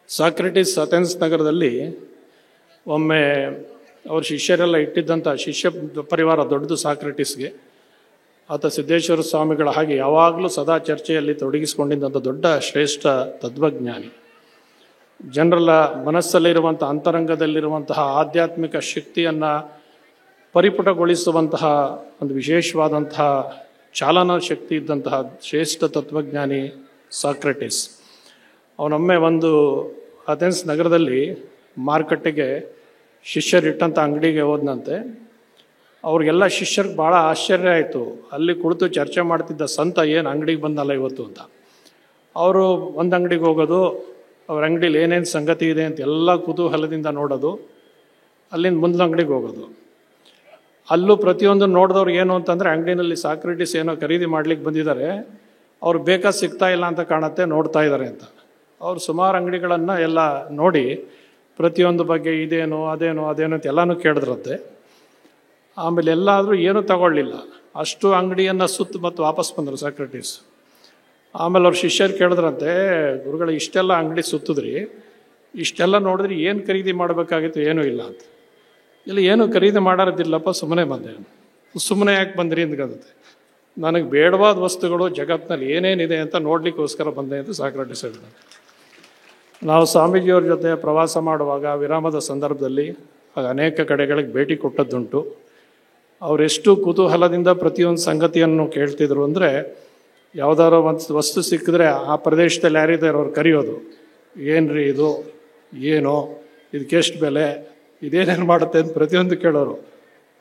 B: ಸಾಕ್ರೆಟಿಸ್ ಅಥೆನ್ಸ್ ನಗರದಲ್ಲಿ ಒಮ್ಮೆ ಅವ್ರ ಶಿಷ್ಯರೆಲ್ಲ ಇಟ್ಟಿದ್ದಂಥ ಶಿಷ್ಯ ಪರಿವಾರ ದೊಡ್ಡದು ಸಾಕ್ರೆಟಿಸ್ಗೆ. ಆತ ಸಿದ್ದೇಶ್ವರ ಸ್ವಾಮಿಗಳ ಹಾಗೆ ಯಾವಾಗಲೂ ಸದಾ ಚರ್ಚೆಯಲ್ಲಿ ತೊಡಗಿಸಿಕೊಂಡಿದ್ದಂಥ ದೊಡ್ಡ ಶ್ರೇಷ್ಠ ತತ್ವಜ್ಞಾನಿ. ಜನರಲ್ಲ ಮನಸ್ಸಲ್ಲಿರುವಂಥ ಅಂತರಂಗದಲ್ಲಿರುವಂತಹ ಆಧ್ಯಾತ್ಮಿಕ ಶಕ್ತಿಯನ್ನು ಪರಿಪುಟಗೊಳಿಸುವಂತಹ ಒಂದು ವಿಶೇಷವಾದಂತಹ ಚಾಲನಾ ಶಕ್ತಿ ಇದ್ದಂತಹ ಶ್ರೇಷ್ಠ ತತ್ವಜ್ಞಾನಿ ಸಾಕ್ರೆಟಿಸ್. ಅವನೊಮ್ಮೆ ಒಂದು ಅಥೆನ್ಸ್ ನಗರದಲ್ಲಿ ಮಾರುಕಟ್ಟೆಗೆ ಶಿಷ್ಯರಿಟ್ಟಂಥ ಅಂಗಡಿಗೆ ಹೋದನಂತೆ. ಅವ್ರಿಗೆಲ್ಲ ಶಿಷ್ಯರಿಗೆ ಭಾಳ ಆಶ್ಚರ್ಯ ಆಯಿತು. ಅಲ್ಲಿ ಕುಳಿತು ಚರ್ಚೆ ಮಾಡ್ತಿದ್ದ ಸಂತ ಏನು ಅಂಗಡಿಗೆ ಬಂದಲ್ಲ ಇವತ್ತು ಅಂತ. ಅವರು ಒಂದು ಅಂಗಡಿಗೆ ಹೋಗೋದು, ಅವ್ರ ಅಂಗಡಿಲಿ ಏನೇನು ಸಂಗತಿ ಇದೆ ಅಂತ ಎಲ್ಲ ಕುತೂಹಲದಿಂದ ನೋಡೋದು, ಅಲ್ಲಿಂದ ಮುಂದಿನ ಅಂಗಡಿಗೆ ಹೋಗೋದು. ಅಲ್ಲೂ ಪ್ರತಿಯೊಂದು ನೋಡಿದವ್ರು ಏನು ಅಂತಂದರೆ, ಅಂಗಡಿನಲ್ಲಿ ಸಾಕ್ರೆಟಿಸ್ ಏನೋ ಖರೀದಿ ಮಾಡ್ಲಿಕ್ಕೆ ಬಂದಿದ್ದಾರೆ, ಅವ್ರು ಬೇಕಾದ ಸಿಗ್ತಾ ಇಲ್ಲ ಅಂತ ಕಾಣುತ್ತೆ, ನೋಡ್ತಾ ಇದ್ದಾರೆ ಅಂತ. ಅವ್ರು ಸುಮಾರು ಅಂಗಡಿಗಳನ್ನು ಎಲ್ಲ ನೋಡಿ ಪ್ರತಿಯೊಂದು ಬಗ್ಗೆ ಇದೇನು ಅದೇನು ಅಂತ ಎಲ್ಲನೂ ಕೇಳಿದ್ರಂತೆ. ಆಮೇಲೆ ಎಲ್ಲಾದರೂ ಏನೂ ತಗೊಳ್ಳಿಲ್ಲ, ಅಷ್ಟು ಅಂಗಡಿಯನ್ನು ಸುತ್ತ ಮತ್ತು ವಾಪಸ್ ಬಂದರು ಸಾಕ್ರೆಟಿಸ್. ಆಮೇಲೆ ಅವ್ರ ಶಿಷ್ಯರು ಕೇಳಿದ್ರಂತೆ, ಗುರುಗಳ ಇಷ್ಟೆಲ್ಲ ಅಂಗಡಿ ಸುತ್ತಿದ್ರಿ, ಇಷ್ಟೆಲ್ಲ ನೋಡಿದ್ರಿ, ಏನು ಖರೀದಿ ಮಾಡಬೇಕಾಗಿತ್ತು? ಏನೂ ಇಲ್ಲ ಅಂತ. ಇಲ್ಲ, ಏನು ಖರೀದಿ ಮಾಡೋದಿಲ್ಲಪ್ಪ, ಸುಮ್ಮನೆ ಬಂದೆ. ಸುಮ್ಮನೆ ಯಾಕೆ ಬಂದ್ರಿ ಅಂದ್ಕಂತೆ, ನನಗೆ ಬೇಡವಾದ ವಸ್ತುಗಳು ಜಗತ್ತಿನಲ್ಲಿ ಏನೇನಿದೆ ಅಂತ ನೋಡ್ಲಿಕ್ಕೋಸ್ಕರ ಬಂದೆ ಅಂತ ಸಾಕ್ರೆಟಿಸ್ ಹೇಳಿದ್ರು. ನಾವು ಸ್ವಾಮೀಜಿಯವ್ರ ಜೊತೆ ಪ್ರವಾಸ ಮಾಡುವಾಗ ವಿರಾಮದ ಸಂದರ್ಭದಲ್ಲಿ ಅನೇಕ ಕಡೆಗಳಿಗೆ ಭೇಟಿ ಕೊಟ್ಟದ್ದುಂಟು. ಅವರೆಷ್ಟು ಕುತೂಹಲದಿಂದ ಪ್ರತಿಯೊಂದು ಸಂಗತಿಯನ್ನು ಕೇಳ್ತಿದ್ರು ಅಂದರೆ, ಯಾವುದಾದ್ರು ಒಂದು ವಸ್ತು ಸಿಕ್ಕಿದ್ರೆ ಆ ಪ್ರದೇಶದಲ್ಲಿ ಯಾರಿದ್ದಾರೆ ಅವ್ರು ಕರೆಯೋದು, ಏನ್ರಿ ಇದು, ಏನೋ ಇದಕ್ಕೆಷ್ಟು ಬೆಲೆ, ಇದೇನೇನು ಮಾಡುತ್ತೆ ಅಂತ ಪ್ರತಿಯೊಂದು ಕೇಳೋರು.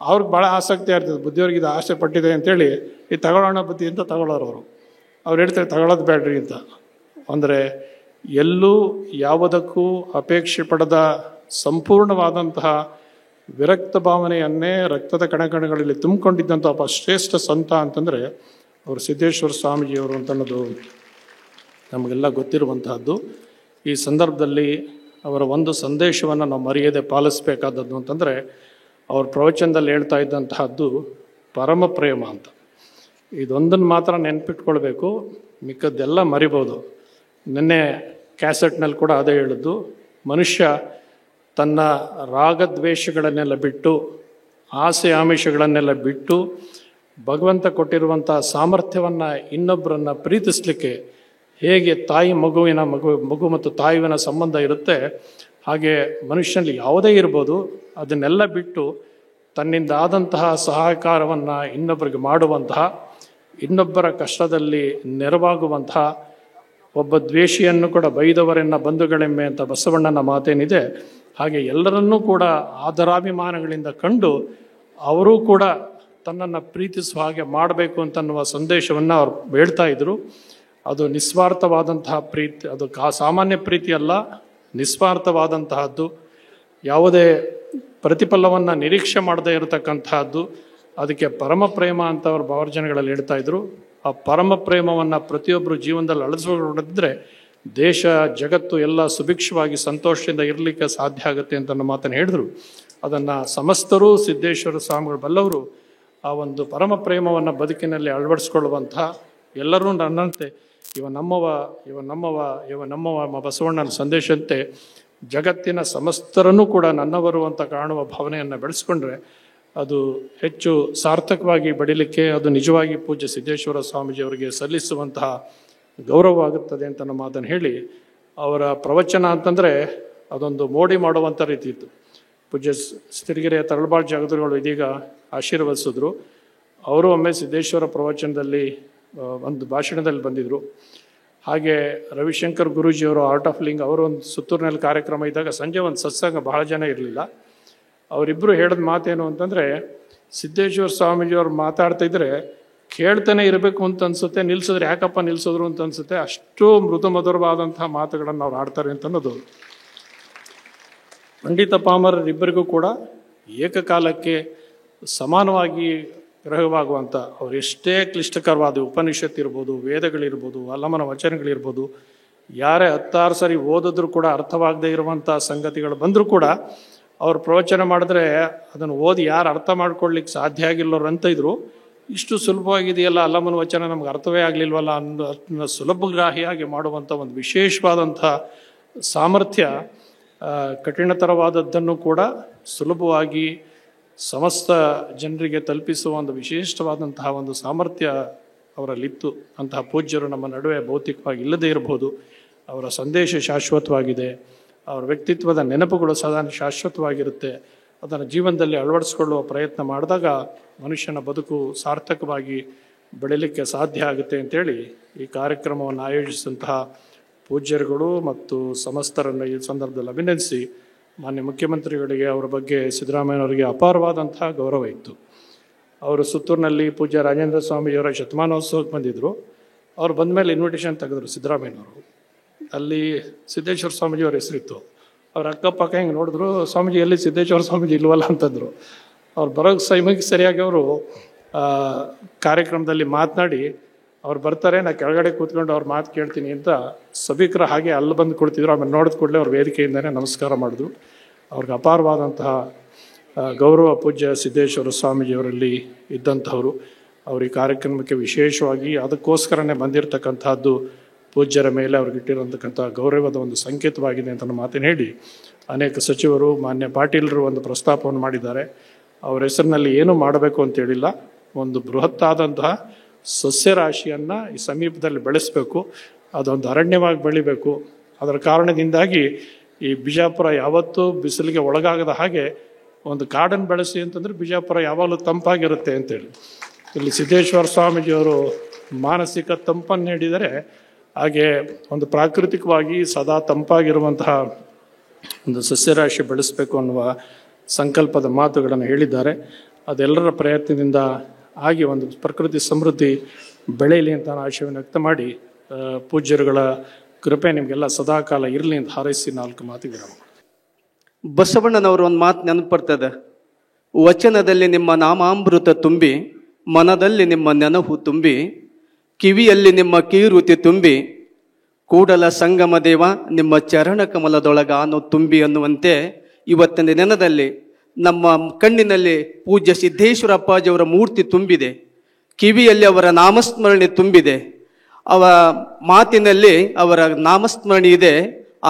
B: ಅವ್ರಿಗೆ ಭಾಳ ಆಸಕ್ತಿ ಆಗ್ತದೆ, ಬುದ್ಧಿಯವ್ರಿಗೆ ಇದು ಆಸೆ ಪಟ್ಟಿದೆ ಅಂತೇಳಿ ಇದು ತಗೊಳ್ಳೋಣ ಬುದ್ಧಿ ಅಂತ ತಗೊಳ್ಳೋರು ಅವರು. ಅವ್ರು ಹೇಳ್ತಾರೆ ತಗೊಳ್ಳೋದು ಬೇಡ್ರಿ ಅಂತ. ಅಂದರೆ ಎಲ್ಲೂ ಯಾವುದಕ್ಕೂ ಅಪೇಕ್ಷೆ ಪಡೆದ ಸಂಪೂರ್ಣವಾದಂತಹ ವಿರಕ್ತ ಭಾವನೆಯನ್ನೇ ರಕ್ತದ ಕಣಕಣಗಳಲ್ಲಿ ತುಂಬಿಕೊಂಡಿದ್ದಂಥ ಒಬ್ಬ ಶ್ರೇಷ್ಠ ಸಂತ ಅಂತಂದರೆ ಅವರು ಸಿದ್ದೇಶ್ವರ ಸ್ವಾಮೀಜಿಯವರು ಅಂತನ್ನೋದು ನಮಗೆಲ್ಲ ಗೊತ್ತಿರುವಂತಹದ್ದು. ಈ ಸಂದರ್ಭದಲ್ಲಿ ಅವರ ಒಂದು ಸಂದೇಶವನ್ನು ನಾವು ಮರೆಯದೆ ಪಾಲಿಸಬೇಕಾದದ್ದು ಅಂತಂದರೆ, ಅವ್ರ ಪ್ರವಚನದಲ್ಲಿ ಹೇಳ್ತಾ ಇದ್ದಂತಹದ್ದು ಪರಮ ಪ್ರೇಮ ಅಂತ. ಇದೊಂದನ್ನು ಮಾತ್ರ ನೆನ್ಪಿಟ್ಕೊಳ್ಬೇಕು, ಮಿಕ್ಕದ್ದೆಲ್ಲ ಮರಿಬೋದು. ನಿನ್ನೆ ಕ್ಯಾಸೆಟ್ನಲ್ಲಿ ಕೂಡ ಅದೇ ಹೇಳಿದ್ದು, ಮನುಷ್ಯ ತನ್ನ ರಾಗದ್ವೇಷಗಳನ್ನೆಲ್ಲ ಬಿಟ್ಟು, ಆಸೆ ಆಮಿಷಗಳನ್ನೆಲ್ಲ ಬಿಟ್ಟು, ಭಗವಂತ ಕೊಟ್ಟಿರುವಂಥ ಸಾಮರ್ಥ್ಯವನ್ನು ಇನ್ನೊಬ್ಬರನ್ನು ಪ್ರೀತಿಸಲಿಕ್ಕೆ ಹೇಗೆ ತಾಯಿ ಮಗು ಮತ್ತು ತಾಯಿವಿನ ಸಂಬಂಧ ಇರುತ್ತೆ, ಹಾಗೆ ಮನುಷ್ಯನಲ್ಲಿ ಯಾವುದೇ ಇರ್ಬೋದು, ಅದನ್ನೆಲ್ಲ ಬಿಟ್ಟು ತನ್ನಿಂದ ಆದಂತಹ ಸಹಕಾರವನ್ನು ಇನ್ನೊಬ್ಬರಿಗೆ ಮಾಡುವಂತಹ, ಇನ್ನೊಬ್ಬರ ಕಷ್ಟದಲ್ಲಿ ನೆರವಾಗುವಂತಹ, ಒಬ್ಬ ದ್ವೇಷಿಯನ್ನು ಕೂಡ ಬೈದವರನ್ನ ಬಂಧುಗಳೆಮ್ಮೆ ಅಂತ ಬಸವಣ್ಣನ ಮಾತೇನಿದೆ, ಹಾಗೆ ಎಲ್ಲರನ್ನೂ ಕೂಡ ಆದರಾಭಿಮಾನಗಳಿಂದ ಕಂಡು ಅವರೂ ಕೂಡ ತನ್ನನ್ನು ಪ್ರೀತಿಸುವ ಹಾಗೆ ಮಾಡಬೇಕು ಅಂತನ್ನುವ ಸಂದೇಶವನ್ನು ಅವ್ರು ಹೇಳ್ತಾ ಇದ್ರು. ಅದು ನಿಸ್ವಾರ್ಥವಾದಂತಹ ಪ್ರೀತಿ, ಅದು ಸಾಮಾನ್ಯ ಪ್ರೀತಿ ಅಲ್ಲ, ನಿಸ್ವಾರ್ಥವಾದಂತಹದ್ದು, ಯಾವುದೇ ಪ್ರತಿಫಲವನ್ನು ನಿರೀಕ್ಷೆ ಮಾಡದೇ ಇರತಕ್ಕಂತಹದ್ದು. ಅದಕ್ಕೆ ಪರಮ ಪ್ರೇಮ ಅಂತ ಅವ್ರ ಭಾವರ್ಜನೆಗಳಲ್ಲಿ ಹೇಳ್ತಾ ಇದ್ರು. ಆ ಪರಮ ಪ್ರೇಮವನ್ನು ಪ್ರತಿಯೊಬ್ಬರು ಜೀವನದಲ್ಲಿ ಅಳವಡಿಸಿಕೊಂಡಿದ್ರೆ ದೇಶ ಜಗತ್ತು ಎಲ್ಲ ಸುಭಿಕ್ಷವಾಗಿ ಸಂತೋಷದಿಂದ ಇರಲಿಕ್ಕೆ ಸಾಧ್ಯ ಆಗುತ್ತೆ ಅಂತ ನಮ್ಮ ಮಾತನ್ನು ಹೇಳಿದ್ರು. ಅದನ್ನು ಸಮಸ್ತರೂ ಸಿದ್ದೇಶ್ವರ ಸ್ವಾಮಿಗಳು ಬಲ್ಲವರು ಆ ಒಂದು ಪರಮ ಪ್ರೇಮವನ್ನು ಬದುಕಿನಲ್ಲಿ ಅಳವಡಿಸ್ಕೊಳ್ಳುವಂಥ, ಎಲ್ಲರೂ ನನ್ನಂತೆ ಇವ ನಮ್ಮವ ಬಸವಣ್ಣನ ಸಂದೇಶಂತೆ ಜಗತ್ತಿನ ಸಮಸ್ತರನ್ನೂ ಕೂಡ ನನ್ನವರು ಅಂತ ಕಾಣುವ ಭಾವನೆಯನ್ನು ಬೆಳೆಸ್ಕೊಂಡ್ರೆ ಅದು ಹೆಚ್ಚು ಸಾರ್ಥಕವಾಗಿ ಬೆಳೀಲಿಕ್ಕೆ, ಅದು ನಿಜವಾಗಿ ಪೂಜ್ಯ ಸಿದ್ದೇಶ್ವರ ಸ್ವಾಮೀಜಿಯವರಿಗೆ ಸಲ್ಲಿಸುವಂತಹ ಗೌರವ ಆಗುತ್ತದೆ ಅಂತ ನಮ್ಮ ಮಾತನ್ನು ಹೇಳಿ, ಅವರ ಪ್ರವಚನ ಅಂತಂದರೆ ಅದೊಂದು ಮೋಡಿ ಮಾಡುವಂಥ ರೀತಿ ಇತ್ತು. ಪೂಜ್ಯ ಸಿರಿಗೆರೆಯ ತರಳಬಾಳ್ ಜಗದ್ಗುರುಗಳು ಇದೀಗ ಆಶೀರ್ವದಿಸಿದ್ರು. ಅವರು ಒಮ್ಮೆ ಸಿದ್ದೇಶ್ವರ ಪ್ರವಚನದಲ್ಲಿ ಒಂದು ಭಾಷಣದಲ್ಲಿ ಬಂದಿದ್ದರು. ಹಾಗೆ ರವಿಶಂಕರ್ ಗುರೂಜಿಯವರು ಆರ್ಟ್ ಆಫ್ ಲಿಂಗ್ ಅವರು ಒಂದು ಸುತ್ತೂರಿನಲ್ಲಿ ಕಾರ್ಯಕ್ರಮ ಇದ್ದಾಗ ಸಂಜೆ ಒಂದು ಸತ್ಸಂಗ, ಬಹಳ ಜನ ಇರಲಿಲ್ಲ. ಅವರಿಬ್ಬರು ಹೇಳಿದ ಮಾತೇನು ಅಂತಂದರೆ, ಸಿದ್ದೇಶ್ವರ ಸ್ವಾಮೀಜಿಯವ್ರು ಮಾತಾಡ್ತಾ ಇದ್ರೆ ಕೇಳ್ತಾನೆ ಇರಬೇಕು ಅಂತ ಅನ್ಸುತ್ತೆ, ನಿಲ್ಸಿದ್ರೆ ಯಾಕಪ್ಪ ನಿಲ್ಸಿದ್ರು ಅಂತ ಅನ್ಸುತ್ತೆ, ಅಷ್ಟು ಮೃದು ಮಧುರವಾದಂತಹ ಮಾತುಗಳನ್ನು ಅವ್ರು ಆಡ್ತಾರೆ ಅಂತ ಅನ್ನೋದು. ಪಂಡಿತ ಪಾಮರರಿಬ್ಬರಿಗೂ ಕೂಡ ಏಕಕಾಲಕ್ಕೆ ಸಮಾನವಾಗಿ ಗ್ರಹವಾಗುವಂಥ, ಅವ್ರು ಎಷ್ಟೇ ಕ್ಲಿಷ್ಟಕರವಾದ ಉಪನಿಷತ್ ಇರ್ಬೋದು, ವೇದಗಳಿರ್ಬೋದು, ಅಲ್ಲಮನ ವಚನಗಳಿರ್ಬೋದು, ಯಾರೇ 10 ಸರಿ ಓದಿದ್ರು ಕೂಡ ಅರ್ಥವಾಗದೇ ಇರುವಂಥ ಸಂಗತಿಗಳು ಬಂದರೂ ಕೂಡ ಅವ್ರು ಪ್ರವಚನ ಮಾಡಿದ್ರೆ ಅದನ್ನು ಓದಿ ಯಾರು ಅರ್ಥ ಮಾಡ್ಕೊಳ್ಲಿಕ್ಕೆ ಸಾಧ್ಯ ಆಗಿಲ್ಲವ್ರು ಅಂತ ಇದ್ರು. ಇಷ್ಟು ಸುಲಭವಾಗಿದೆಯಲ್ಲ ಅಲ್ಲಮನ ವಚನ, ನಮ್ಗೆ ಅರ್ಥವೇ ಆಗಲಿಲ್ವಲ್ಲ ಅನ್ನೋ ಸುಲಭಗ್ರಾಹಿಯಾಗಿ ಮಾಡುವಂಥ ಒಂದು ವಿಶೇಷವಾದಂಥ ಸಾಮರ್ಥ್ಯ, ಕಠಿಣತರವಾದದ್ದನ್ನು ಕೂಡ ಸುಲಭವಾಗಿ ಸಮಸ್ತ ಜನರಿಗೆ ತಲುಪಿಸುವ ಒಂದು ವಿಶಿಷ್ಟವಾದಂತಹ ಒಂದು ಸಾಮರ್ಥ್ಯ ಅವರಲ್ಲಿತ್ತು. ಅಂತಹ ಪೂಜ್ಯರು ನಮ್ಮ ನಡುವೆ ಭೌತಿಕವಾಗಿ ಇಲ್ಲದೇ ಇರಬಹುದು, ಅವರ ಸಂದೇಶ ಶಾಶ್ವತವಾಗಿದೆ, ಅವರ ವ್ಯಕ್ತಿತ್ವದ ನೆನಪುಗಳು ಸದಾ ಶಾಶ್ವತವಾಗಿರುತ್ತೆ. ಅದನ್ನು ಜೀವನದಲ್ಲಿ ಅಳವಡಿಸ್ಕೊಳ್ಳುವ ಪ್ರಯತ್ನ ಮಾಡಿದಾಗ ಮನುಷ್ಯನ ಬದುಕು ಸಾರ್ಥಕವಾಗಿ ಬೆಳೀಲಿಕ್ಕೆ ಸಾಧ್ಯ ಆಗುತ್ತೆ ಅಂತೇಳಿ ಈ ಕಾರ್ಯಕ್ರಮವನ್ನು ಆಯೋಜಿಸಿದಂತಹ ಪೂಜ್ಯರುಗಳು ಮತ್ತು ಸಮಸ್ತರನ್ನು ಈ ಸಂದರ್ಭದಲ್ಲಿ ಅಭಿನಂದಿಸಿ, ಮಾನ್ಯ ಮುಖ್ಯಮಂತ್ರಿಗಳಿಗೆ ಅವರ ಬಗ್ಗೆ ಸಿದ್ದರಾಮಯ್ಯನವರಿಗೆ ಅಪಾರವಾದಂತಹ ಗೌರವ ಇತ್ತು. ಅವರು ಸುತ್ತೂರಿನಲ್ಲಿ ಪೂಜ್ಯ ರಾಜೇಂದ್ರ ಸ್ವಾಮಿಯವರ ಶತಮಾನೋತ್ಸವಕ್ಕೆ ಬಂದಿದ್ದರು. ಅವ್ರು ಬಂದ ಮೇಲೆ ಇನ್ವಿಟೇಷನ್ ತೆಗೆದ್ರು ಸಿದ್ದರಾಮಯ್ಯನವರು. ಅಲ್ಲಿ ಸಿದ್ದೇಶ್ವರ ಸ್ವಾಮೀಜಿ ಅವ್ರ ಹೆಸರಿತ್ತು. ಅವ್ರ ಅಕ್ಕಪಕ್ಕ ಹಿಂಗೆ ನೋಡಿದ್ರು, ಸ್ವಾಮೀಜಿ ಎಲ್ಲಿ ಸಿದ್ದೇಶ್ವರ ಸ್ವಾಮೀಜಿ ಇಲ್ವಲ್ಲ ಅಂತಂದರು. ಅವ್ರು ಬರೋ ಸಮಯಕ್ಕೆ ಸರಿಯಾಗಿ ಅವರು ಕಾರ್ಯಕ್ರಮದಲ್ಲಿ ಮಾತನಾಡಿ ಅವ್ರು ಬರ್ತಾರೆ, ನಾ ಕೆಳಗಡೆ ಕೂತ್ಕೊಂಡು ಅವ್ರ ಮಾತು ಕೇಳ್ತೀನಿ ಅಂತ ಸಭಿಕರು ಹಾಗೆ ಅಲ್ಲಿ ಬಂದು ಕುಳಿತಿದ್ರು. ಆಮೇಲೆ ನೋಡಿದ ಕೂಡಲೇ ಅವ್ರು ವೇದಿಕೆಯಿಂದನೇ ನಮಸ್ಕಾರ ಮಾಡಿದ್ರು. ಅವ್ರಿಗೆ ಅಪಾರವಾದಂತಹ ಗೌರವ ಪೂಜ್ಯ ಸಿದ್ದೇಶ್ವರ ಸ್ವಾಮೀಜಿಯವರಲ್ಲಿ ಇದ್ದಂಥವರು. ಅವ್ರ ಈ ಕಾರ್ಯಕ್ರಮಕ್ಕೆ ವಿಶೇಷವಾಗಿ ಅದಕ್ಕೋಸ್ಕರನೇ ಬಂದಿರತಕ್ಕಂಥದ್ದು ಪೂಜ್ಯರ ಮೇಲೆ ಅವ್ರಿಗಿಟ್ಟಿರೋಂತಕ್ಕಂಥ ಗೌರವದ ಒಂದು ಸಂಕೇತವಾಗಿದೆ ಅಂತ ಮಾತನ್ನು ಹೇಳಿ, ಅನೇಕ ಸಚಿವರು ಮಾನ್ಯ ಪಾಟೀಲರು ಒಂದು ಪ್ರಸ್ತಾಪವನ್ನು ಮಾಡಿದ್ದಾರೆ. ಅವ್ರ ಹೆಸರಿನಲ್ಲಿ ಏನು ಮಾಡಬೇಕು ಅಂತೇಳಿಲ್ಲ, ಒಂದು ಬೃಹತ್ತಾದಂತಹ ಸಸ್ಯರಾಶಿಯನ್ನು ಈ ಸಮೀಪದಲ್ಲಿ ಬೆಳೆಸಬೇಕು, ಅದೊಂದು ಅರಣ್ಯವಾಗಿ ಬೆಳಿಬೇಕು. ಅದರ ಕಾರಣದಿಂದಾಗಿ ಈ ಬಿಜಾಪುರ ಯಾವತ್ತೂ ಬಿಸಿಲಿಗೆ ಒಳಗಾಗದ ಹಾಗೆ ಒಂದು ಕಾಡನ್ನು ಬೆಳೆಸಿ ಅಂತಂದರೆ ಬಿಜಾಪುರ ಯಾವಾಗಲೂ ತಂಪಾಗಿರುತ್ತೆ ಅಂತೇಳಿ ಇಲ್ಲಿ ಸಿದ್ದೇಶ್ವರ ಸ್ವಾಮೀಜಿಯವರು ಮಾನಸಿಕ ತಂಪನ್ನು ನೀಡಿದರೆ, ಹಾಗೆ ಒಂದು ಪ್ರಾಕೃತಿಕವಾಗಿ ಸದಾ ತಂಪಾಗಿರುವಂತಹ ಒಂದು ಸಸ್ಯರಾಶಿ ಬೆಳೆಸಬೇಕು ಅನ್ನುವ ಸಂಕಲ್ಪದ ಮಾತುಗಳನ್ನು ಹೇಳಿದ್ದಾರೆ. ಅದೆಲ್ಲರ ಪ್ರಯತ್ನದಿಂದ ಆಗಿ ಒಂದು ಪ್ರಕೃತಿ ಸಮೃದ್ಧಿ ಬೆಳೆಯಲಿ ಅಂತ ನಾನು ಆಶಯವನ್ನು ವ್ಯಕ್ತ ಮಾಡಿ, ಪೂಜ್ಯರುಗಳ ಕೃಪೆ ನಿಮಗೆಲ್ಲ ಸದಾಕಾಲ ಇರಲಿ ಅಂತ ಹಾರೈಸಿ 4 ಮಾತಿಗೆ ವಿರಾಮ.
C: ಬಸವಣ್ಣನವರು ಒಂದು ಮಾತು ನೆನಪರ್ತದೆ, ವಚನದಲ್ಲಿ ನಿಮ್ಮ ನಾಮಾಮೃತ ತುಂಬಿ, ಮನದಲ್ಲಿ ನಿಮ್ಮ ನೆನಹು ತುಂಬಿ, ಕಿವಿಯಲ್ಲಿ ನಿಮ್ಮ ಕೀರುತಿ ತುಂಬಿ, ಕೂಡಲ ಸಂಗಮ ದೇವ ನಿಮ್ಮ ಚರಣ ಕಮಲದೊಳಗಾನು ತುಂಬಿ ಅನ್ನುವಂತೆ ಇವತ್ತಿನ ದಿನದಲ್ಲಿ ನಮ್ಮ ಕಣ್ಣಿನಲ್ಲಿ ಪೂಜ್ಯ ಸಿದ್ದೇಶ್ವರ ಅಪ್ಪಾಜಿಯವರ ಮೂರ್ತಿ ತುಂಬಿದೆ, ಕಿವಿಯಲ್ಲಿ ಅವರ ನಾಮಸ್ಮರಣೆ ತುಂಬಿದೆ, ಅವ ಮಾತಿನಲ್ಲಿ ಅವರ ನಾಮಸ್ಮರಣೆ ಇದೆ.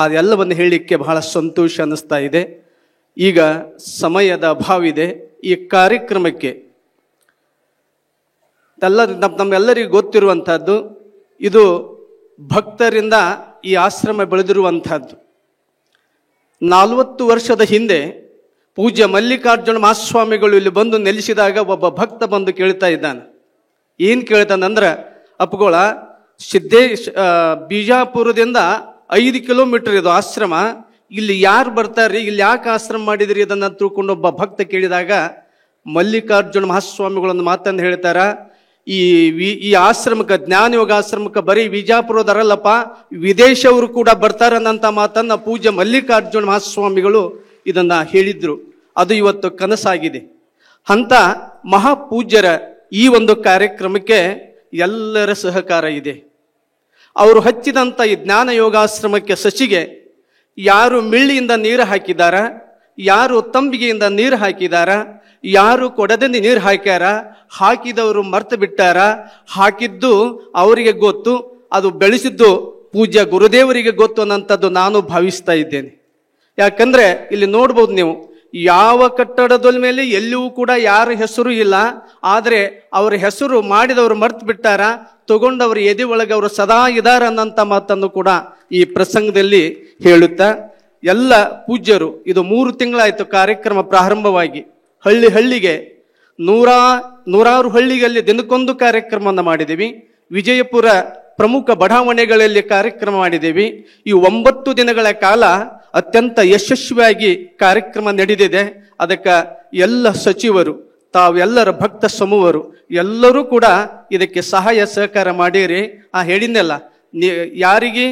C: ಅದೆಲ್ಲವನ್ನು ಹೇಳಲಿಕ್ಕೆ ಬಹಳ ಸಂತೋಷ ಅನ್ನಿಸ್ತಾ ಇದೆ. ಈಗ ಸಮಯದ ಅಭಾವಿದೆ. ಈ ಕಾರ್ಯಕ್ರಮಕ್ಕೆ ನಮ್ಮೆಲ್ಲರಿಗೂ ಗೊತ್ತಿರುವಂಥದ್ದು, ಇದು ಭಕ್ತರಿಂದ ಈ ಆಶ್ರಮ ಬೆಳೆದಿರುವಂಥದ್ದು. 40 ವರ್ಷದ ಹಿಂದೆ ಪೂಜ್ಯ ಮಲ್ಲಿಕಾರ್ಜುನ ಮಹಾಸ್ವಾಮಿಗಳು ಇಲ್ಲಿ ಬಂದು ನೆಲೆಸಿದಾಗ ಒಬ್ಬ ಭಕ್ತ ಬಂದು ಕೇಳ್ತಾ ಇದ್ದಾನೆ. ಏನು ಕೇಳ್ತಾನಂದ್ರೆ, ಅಪ್ಪಗೋಳ ಬಿಜಾಪುರದಿಂದ 5 ಕಿಲೋಮೀಟರ್ ಇದು ಆಶ್ರಮ, ಇಲ್ಲಿ ಯಾರು ಬರ್ತಾರ್ರಿ, ಇಲ್ಲಿ ಯಾಕೆ ಆಶ್ರಮ ಮಾಡಿದ್ರಿ ಅದನ್ನು ತಿಳ್ಕೊಂಡು ಒಬ್ಬ ಭಕ್ತ ಕೇಳಿದಾಗ ಮಲ್ಲಿಕಾರ್ಜುನ ಮಹಾಸ್ವಾಮಿಗಳೊಂದು ಮಾತನ್ನು ಹೇಳ್ತಾರ, ಈ ಆಶ್ರಮಕ್ಕೆ, ಜ್ಞಾನಯೋಗ ಆಶ್ರಮಕ್ಕೆ ಬರೀ ವಿಜಾಪುರದರಲ್ಲಪ್ಪ, ವಿದೇಶವರು ಕೂಡ ಬರ್ತಾರನ್ನಂತ ಮಾತನ್ನ ಪೂಜ್ಯ ಮಲ್ಲಿಕಾರ್ಜುನ ಮಹಾಸ್ವಾಮಿಗಳು ಇದನ್ನ ಹೇಳಿದ್ರು. ಅದು ಇವತ್ತು ಕನಸಾಗಿದೆ. ಅಂತ ಮಹಾಪೂಜ್ಯರ ಈ ಒಂದು ಕಾರ್ಯಕ್ರಮಕ್ಕೆ ಎಲ್ಲರ ಸಹಕಾರ ಇದೆ. ಅವರು ಹಚ್ಚಿದಂಥ ಈ ಜ್ಞಾನ ಯೋಗಾಶ್ರಮಕ್ಕೆ ಸಸಿಗೆ ಯಾರು ಮಿಳ್ಳಿಯಿಂದ ನೀರು ಹಾಕಿದಾರ, ಯಾರು ತಂಬಿಗೆಯಿಂದ ನೀರು ಹಾಕಿದಾರ, ಯಾರು ಕೊಡದಿಂದ ನೀರು ಹಾಕ್ಯಾರ, ಹಾಕಿದವರು ಮರ್ತು ಬಿಟ್ಟಾರ, ಹಾಕಿದ್ದು ಅವರಿಗೆ ಗೊತ್ತು, ಅದು ಬೆಳೆಸಿದ್ದು ಪೂಜ್ಯ ಗುರುದೇವರಿಗೆ ಗೊತ್ತು ಅನ್ನೋಂಥದ್ದು ನಾನು ಭಾವಿಸ್ತಾ ಇದ್ದೇನೆ. ಯಾಕಂದ್ರೆ ಇಲ್ಲಿ ನೋಡ್ಬೋದು ನೀವು, ಯಾವ ಕಟ್ಟಡದ ಮೇಲೆ ಎಲ್ಲಿಯೂ ಕೂಡ ಯಾರ ಹೆಸರು ಇಲ್ಲ, ಆದರೆ ಅವರ ಹೆಸರು ಮಾಡಿದವರು ಮರ್ತು ಬಿಟ್ಟಾರ, ತಗೊಂಡವರು ಎದೆ ಒಳಗೆ ಅವರು ಸದಾ ಇದಾರ ಅನ್ನಂತ ಮಾತನ್ನು ಕೂಡ ಈ ಪ್ರಸಂಗದಲ್ಲಿ ಹೇಳುತ್ತಾ, ಎಲ್ಲ ಪೂಜ್ಯರು, ಇದು 3 ತಿಂಗಳಾಯ್ತು ಕಾರ್ಯಕ್ರಮ ಪ್ರಾರಂಭವಾಗಿ. ಹಳ್ಳಿಗೆ ನೂರಾರು ಹಳ್ಳಿಗಳಲ್ಲಿ ದಿನಕ್ಕೊಂದು ಕಾರ್ಯಕ್ರಮವನ್ನು ಮಾಡಿದ್ದೀವಿ. ವಿಜಯಪುರ ಪ್ರಮುಖ ಬಡಾವಣೆಗಳಲ್ಲಿ ಕಾರ್ಯಕ್ರಮ ಮಾಡಿದ್ದೀವಿ. ಈ 9 ದಿನಗಳ ಕಾಲ ಅತ್ಯಂತ ಯಶಸ್ವಿಯಾಗಿ ಕಾರ್ಯಕ್ರಮ ನಡೆದಿದೆ. ಅದಕ್ಕೆ ಎಲ್ಲ ಸಚಿವರು, ತಾವೆಲ್ಲರ ಭಕ್ತ ಸಮೂಹರು ಎಲ್ಲರೂ ಕೂಡ ಇದಕ್ಕೆ ಸಹಾಯ ಸಹಕಾರ ಮಾಡಿರಿ. ಹೇಳಿದ್ನೆಲ್ಲ, ಯಾರಿಗೆ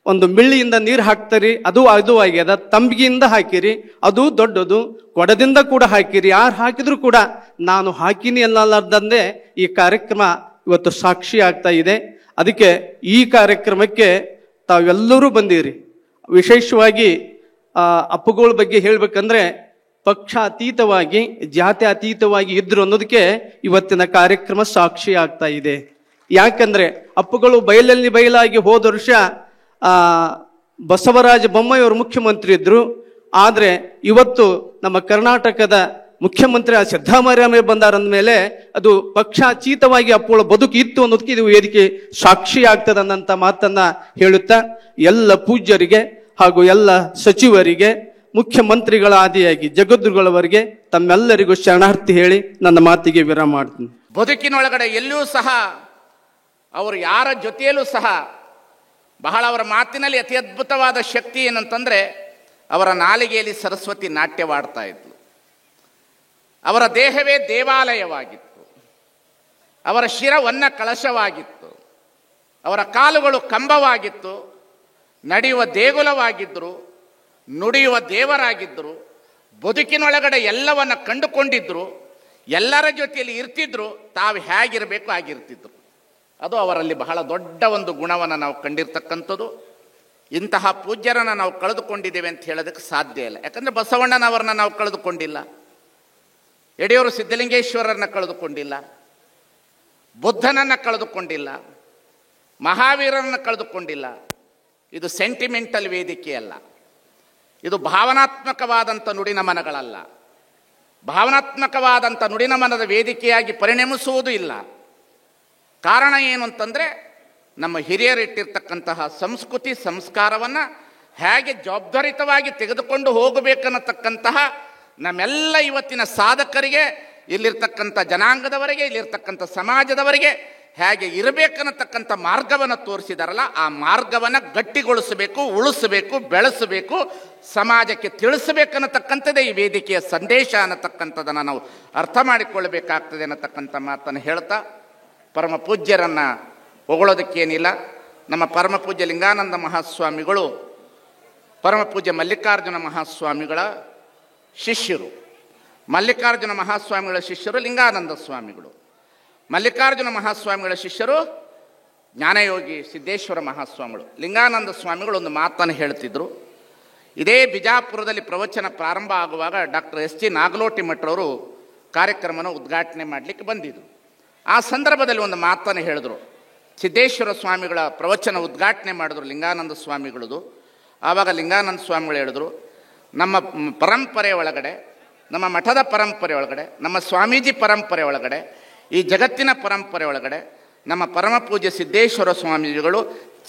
C: ಒಂದು ಮಿಳ್ಳಿಯಿಂದ ನೀರು ಹಾಕ್ತಾರಿ, ಅದು ಆಗ್ಯದ, ತಂಬಿಗೆಯಿಂದ ಹಾಕಿರಿ, ಅದು ದೊಡ್ಡದು, ಕೊಡದಿಂದ ಕೂಡ ಹಾಕಿರಿ, ಯಾರು ಹಾಕಿದ್ರು ಕೂಡ ನಾನು ಹಾಕಿನಿ ಅನ್ನಲಾರ್ದಂದೆ ಈ ಕಾರ್ಯಕ್ರಮ ಇವತ್ತು ಸಾಕ್ಷಿ ಆಗ್ತಾ ಇದೆ. ಅದಕ್ಕೆ ಈ ಕಾರ್ಯಕ್ರಮಕ್ಕೆ ತಾವೆಲ್ಲರೂ ಬಂದಿರಿ. ವಿಶೇಷವಾಗಿ ಅಪ್ಪುಗಳ ಬಗ್ಗೆ ಹೇಳ್ಬೇಕಂದ್ರೆ, ಪಕ್ಷ ಅತೀತವಾಗಿ, ಜಾತಿ ಅತೀತವಾಗಿ ಇದ್ರು ಅನ್ನೋದಕ್ಕೆ ಇವತ್ತಿನ ಕಾರ್ಯಕ್ರಮ ಸಾಕ್ಷಿ ಆಗ್ತಾ ಇದೆ. ಯಾಕಂದ್ರೆ ಅಪ್ಪುಗಳು ಬಯಲಾಗಿ ಹೋದ ವರ್ಷ ಬಸವರಾಜ ಬೊಮ್ಮಾಯಿ ಅವರು ಮುಖ್ಯಮಂತ್ರಿ ಇದ್ರು. ಆದ್ರೆ ಇವತ್ತು ನಮ್ಮ ಕರ್ನಾಟಕದ ಮುಖ್ಯಮಂತ್ರಿ ಸಿದ್ದರಾಮಯ್ಯ ಬಂದಾರಂದ ಮೇಲೆ ಅದು ಪಕ್ಷಾತೀತವಾಗಿ ಅಪ್ಪುಗಳ ಬದುಕು ಇತ್ತು ಅನ್ನೋದಕ್ಕೆ ಇದು ವೇದಿಕೆ ಸಾಕ್ಷಿ ಆಗ್ತದೆ ಅನ್ನಂತ ಮಾತನ್ನ ಹೇಳುತ್ತಾ, ಎಲ್ಲ ಪೂಜ್ಯರಿಗೆ ಹಾಗೂ ಎಲ್ಲ ಸಚಿವರಿಗೆ, ಮುಖ್ಯಮಂತ್ರಿಗಳ ಆದಿಯಾಗಿ ಜಗದ್ಗುರುಗಳವರಿಗೆ ತಮ್ಮೆಲ್ಲರಿಗೂ ಶರಣಾರ್ಥಿ ಹೇಳಿ ನನ್ನ ಮಾತಿಗೆ ವಿರಾಮ ಮಾಡ್ತೀನಿ.
D: ಬದುಕಿನೊಳಗಡೆ ಎಲ್ಲೂ ಸಹ ಅವರು ಯಾರ ಜೊತೆಯಲ್ಲೂ ಸಹ ಬಹಳ, ಅವರ ಮಾತಿನಲ್ಲಿ ಅತಿ ಅದ್ಭುತವಾದ ಶಕ್ತಿ ಏನಂತಂದರೆ, ಅವರ ನಾಲಿಗೆಯಲ್ಲಿ ಸರಸ್ವತಿ ನಾಟ್ಯವಾಡ್ತಾ ಇದ್ಲು. ಅವರ ದೇಹವೇ ದೇವಾಲಯವಾಗಿತ್ತು, ಅವರ ಶಿರವನ್ನ ಕಳಶವಾಗಿತ್ತು, ಅವರ ಕಾಲುಗಳು ಕಂಬವಾಗಿತ್ತು, ನಡೆಯುವ ದೇಗುಲವಾಗಿದ್ದರು, ನುಡಿಯುವ ದೇವರಾಗಿದ್ದರು, ಬದುಕಿನೊಳಗಡೆ ಎಲ್ಲವನ್ನ ಕಂಡುಕೊಂಡಿದ್ರು, ಎಲ್ಲರ ಜೊತೆಯಲ್ಲಿ ಇರ್ತಿದ್ರು, ತಾವು ಹೇಗಿರಬೇಕು ಆಗಿರ್ತಿದ್ರು. ಅದು ಅವರಲ್ಲಿ ಬಹಳ ದೊಡ್ಡ ಒಂದು ಗುಣವನ್ನು ನಾವು ಕಂಡಿರ್ತಕ್ಕಂಥದ್ದು. ಇಂತಹ ಪೂಜ್ಯರನ್ನು ನಾವು ಕಳೆದುಕೊಂಡಿದ್ದೇವೆ ಅಂತ ಹೇಳೋದಕ್ಕೆ ಸಾಧ್ಯ ಇಲ್ಲ. ಯಾಕಂದರೆ ಬಸವಣ್ಣನವರನ್ನ ನಾವು ಕಳೆದುಕೊಂಡಿಲ್ಲ, ಯಡಿಯೂರು ಸಿದ್ಧಲಿಂಗೇಶ್ವರರನ್ನ ಕಳೆದುಕೊಂಡಿಲ್ಲ, ಬುದ್ಧನನ್ನು ಕಳೆದುಕೊಂಡಿಲ್ಲ, ಮಹಾವೀರರನ್ನು ಕಳೆದುಕೊಂಡಿಲ್ಲ. ಇದು ಸೆಂಟಿಮೆಂಟಲ್ ವೇದಿಕೆ ಅಲ್ಲ, ಇದು ಭಾವನಾತ್ಮಕವಾದಂಥ ನುಡಿನಮನಗಳಲ್ಲ. ಭಾವನಾತ್ಮಕವಾದಂಥ ನುಡಿನಮನದ ವೇದಿಕೆಯಾಗಿ ಪರಿಣಮಿಸುವುದೂ ಇಲ್ಲ. ಕಾರಣ ಏನು ಅಂತಂದರೆ, ನಮ್ಮ ಹಿರಿಯರಿಟ್ಟಿರ್ತಕ್ಕಂತಹ ಸಂಸ್ಕೃತಿ ಸಂಸ್ಕಾರವನ್ನು ಹೇಗೆ ಜವಾಬ್ದಾರಿತವಾಗಿ ತೆಗೆದುಕೊಂಡು ಹೋಗಬೇಕನ್ನತಕ್ಕಂತಹ ನಮ್ಮೆಲ್ಲ ಇವತ್ತಿನ ಸಾಧಕರಿಗೆ, ಇಲ್ಲಿರ್ತಕ್ಕಂಥ ಜನಾಂಗದವರಿಗೆ, ಇಲ್ಲಿರ್ತಕ್ಕಂಥ ಸಮಾಜದವರಿಗೆ ಹೇಗೆ ಇರಬೇಕನ್ನತಕ್ಕಂಥ ಮಾರ್ಗವನ್ನು ತೋರಿಸಿದಾರಲ್ಲ, ಆ ಮಾರ್ಗವನ್ನು ಗಟ್ಟಿಗೊಳಿಸಬೇಕು, ಉಳಿಸಬೇಕು, ಬೆಳೆಸಬೇಕು, ಸಮಾಜಕ್ಕೆ ತಿಳಿಸಬೇಕನ್ನತಕ್ಕಂಥದ್ದೇ ಈ ವೇದಿಕೆಯ ಸಂದೇಶ ಅನ್ನತಕ್ಕಂಥದ್ದನ್ನು ನಾವು ಅರ್ಥ ಮಾಡಿಕೊಳ್ಳಬೇಕಾಗ್ತದೆ ಅನ್ನತಕ್ಕಂಥ ಮಾತನ್ನು ಹೇಳ್ತಾ, ಪರಮ ಪೂಜ್ಯರನ್ನು ಹೊಗಳೋದಕ್ಕೇನಿಲ್ಲ. ನಮ್ಮ ಪರಮ ಪೂಜ್ಯ ಲಿಂಗಾನಂದ ಮಹಾಸ್ವಾಮಿಗಳು ಪರಮ ಪೂಜ್ಯ ಮಲ್ಲಿಕಾರ್ಜುನ ಮಹಾಸ್ವಾಮಿಗಳ ಶಿಷ್ಯರು. ಮಲ್ಲಿಕಾರ್ಜುನ ಮಹಾಸ್ವಾಮಿಗಳ ಶಿಷ್ಯರು ಲಿಂಗಾನಂದ ಸ್ವಾಮಿಗಳು. ಮಲ್ಲಿಕಾರ್ಜುನ ಮಹಾಸ್ವಾಮಿಗಳ ಶಿಷ್ಯರು ಜ್ಞಾನಯೋಗಿ ಸಿದ್ದೇಶ್ವರ ಮಹಾಸ್ವಾಮಿಗಳು. ಲಿಂಗಾನಂದ ಸ್ವಾಮಿಗಳು ಒಂದು ಮಾತನ್ನು ಹೇಳ್ತಿದ್ರು. ಇದೇ ಬಿಜಾಪುರದಲ್ಲಿ ಪ್ರವಚನ ಪ್ರಾರಂಭ ಆಗುವಾಗ ಡಾಕ್ಟರ್ ಎಸ್ ಜಿ ನಾಗಲೋಟಿ ಮಠರವರು ಕಾರ್ಯಕ್ರಮನ ಉದ್ಘಾಟನೆ ಮಾಡಲಿಕ್ಕೆ ಬಂದಿದ್ದರು. ಆ ಸಂದರ್ಭದಲ್ಲಿ ಒಂದು ಮಾತನ್ನು ಹೇಳಿದ್ರು. ಸಿದ್ದೇಶ್ವರ ಸ್ವಾಮಿಗಳ ಪ್ರವಚನ ಉದ್ಘಾಟನೆ ಮಾಡಿದ್ರು ಲಿಂಗಾನಂದ ಸ್ವಾಮಿಗಳದು. ಆವಾಗ ಲಿಂಗಾನಂದ ಸ್ವಾಮಿಗಳು ಹೇಳಿದ್ರು, ನಮ್ಮ ಪರಂಪರೆ ಒಳಗಡೆ, ನಮ್ಮ ಮಠದ ಪರಂಪರೆ ಒಳಗಡೆ, ನಮ್ಮ ಸ್ವಾಮೀಜಿ ಪರಂಪರೆ ಒಳಗಡೆ, ಈ ಜಗತ್ತಿನ ಪರಂಪರೆ ಒಳಗಡೆ ನಮ್ಮ ಪರಮ ಪೂಜ್ಯ ಸಿದ್ದೇಶ್ವರ ಸ್ವಾಮೀಜಿಗಳು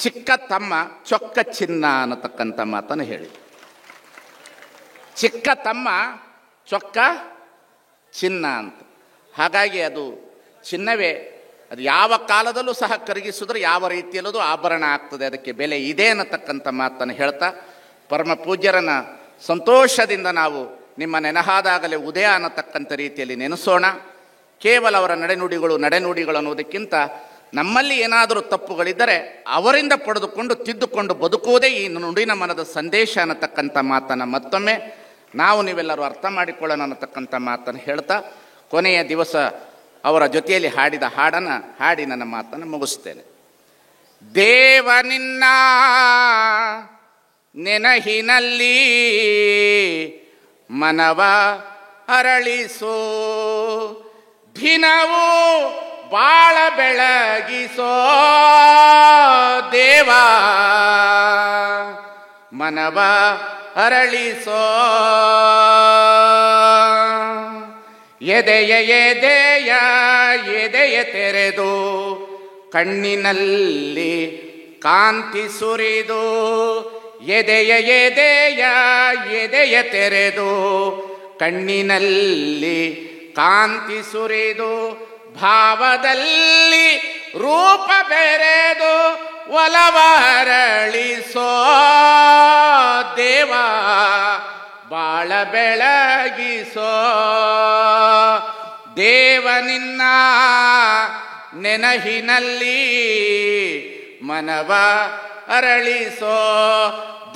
D: ಚಿಕ್ಕ ತಮ್ಮ ಚೊಕ್ಕ ಚಿನ್ನ ಅನ್ನತಕ್ಕಂಥ ಮಾತನ್ನು ಹೇಳಿ. ಚಿಕ್ಕ ತಮ್ಮ ಚೊಕ್ಕ ಚಿನ್ನ ಅಂತ. ಹಾಗಾಗಿ ಅದು ಚಿನ್ನವೇ, ಅದು ಯಾವ ಕಾಲದಲ್ಲೂ ಸಹ ಕರಗಿಸಿದ್ರೆ ಯಾವ ರೀತಿಯಲ್ಲೂ ಆಭರಣ ಆಗ್ತದೆ, ಅದಕ್ಕೆ ಬೆಲೆ ಇದೆ ಅನ್ನತಕ್ಕಂಥ ಮಾತನ್ನು ಹೇಳ್ತಾ, ಪರಮ ಪೂಜ್ಯರನ್ನು ಸಂತೋಷದಿಂದ ನಾವು ನಿಮ್ಮ ನೆನಹಾದಾಗಲೇ ಉದಯ ಅನ್ನತಕ್ಕಂಥ ರೀತಿಯಲ್ಲಿ ನೆನೆಸೋಣ. ಕೇವಲ ಅವರ ನಡೆನುಡಿಗಳು ಅನ್ನೋದಕ್ಕಿಂತ ನಮ್ಮಲ್ಲಿ ಏನಾದರೂ ತಪ್ಪುಗಳಿದ್ದರೆ ಅವರಿಂದ ಪಡೆದುಕೊಂಡು ತಿದ್ದುಕೊಂಡು ಬದುಕುವುದೇ ಈ ನುಡಿನ ಮನದ ಸಂದೇಶ ಅನ್ನತಕ್ಕಂಥ ಮಾತನ್ನು ಮತ್ತೊಮ್ಮೆ ನಾವು ನೀವೆಲ್ಲರೂ ಅರ್ಥ ಮಾಡಿಕೊಳ್ಳೋಣ ಅನ್ನತಕ್ಕಂಥ ಮಾತನ್ನು ಹೇಳ್ತಾ, ಕೊನೆಯ ದಿವಸ ಅವರ ಜೊತೆಯಲ್ಲಿ ಹಾಡಿದ ಹಾಡನ್ನು ಹಾಡಿ ನನ್ನ ಮಾತನ್ನು ಮುಗಿಸ್ತೇನೆ. ದೇವ ನಿನ್ನ ನೆನಹಿನಲ್ಲಿ ಮನವ ಅರಳಿಸೋ, ದಿನವೂ ಬಾಳ ಬೆಳಗಿಸೋ ದೇವ, ಮನವ ಅರಳಿಸೋ. ಎದೆಯ ಎದೆಯ ಎದೆಯ ತೆರೆದು ಕಣ್ಣಿನಲ್ಲಿ ಕಾಂತಿ ಸುರಿದು, ಎದೆಯ ಎದೆಯ ಎದೆಯ ತೆರೆದು ಕಣ್ಣಿನಲ್ಲಿ ಕಾಂತಿ ಸುರಿದು, ಭಾವದಲ್ಲಿ ರೂಪ ಬೆರೆದು ಒಲವರಳಿಸೋ ದೇವ, ಬಾಳ ಬೆಳಗಿಸೋ ದೇವ. ನಿನ್ನ ನೆನಹಿನಲ್ಲಿ ಮನವ ಅರಳಿಸೋ,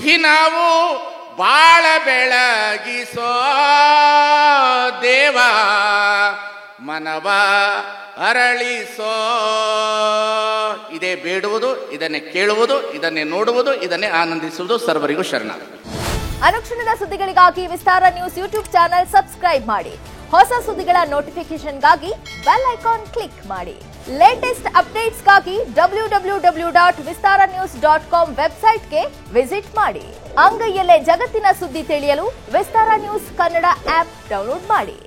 D: ದಿನವೂ ಬಾಳ ಬೆಳಗಿಸೋ ದೇವ, ಮನವ ಅರಳಿಸೋ. ಇದೇ ಬೇಡುವುದು, ಇದನ್ನೇ ಕೇಳುವುದು, ಇದನ್ನೇ ನೋಡುವುದು, ಇದನ್ನೇ ಆನಂದಿಸುವುದು. ಸರ್ವರಿಗೂ ಶರಣಾರ್ಥಿ.
E: ಅನುಕ್ಷಣದ ಸುದ್ದಿಗಳಿಗಾಗಿ ವಿಸ್ತಾರ ನ್ಯೂಸ್ ಯೂಟ್ಯೂಬ್ ಚಾನೆಲ್ ಸಬ್ಸ್ಕ್ರೈಬ್ ಮಾಡಿ. ಹೊಸ ಸುದ್ದಿಗಳ ನೋಟಿಫಿಕೇಶನ್ಗಾಗಿ ಬೆಲ್ ಐಕಾನ್ ಕ್ಲಿಕ್ ಮಾಡಿ. ಲೇಟೆಸ್ಟ್ ಅಪ್ಡೇಟ್ಸ್ಗಾಗಿ www.vistaranews.com ವೆಬ್ಸೈಟ್ಗೆ ವಿಸಿಟ್ ಮಾಡಿ. ಅಂಗೈಯಲ್ಲೇ ಜಗತ್ತಿನ ಸುದ್ದಿ ತಿಳಿಯಲು ವಿಸ್ತಾರ ನ್ಯೂಸ್ ಕನ್ನಡ ಆಪ್ ಡೌನ್ಲೋಡ್ ಮಾಡಿ.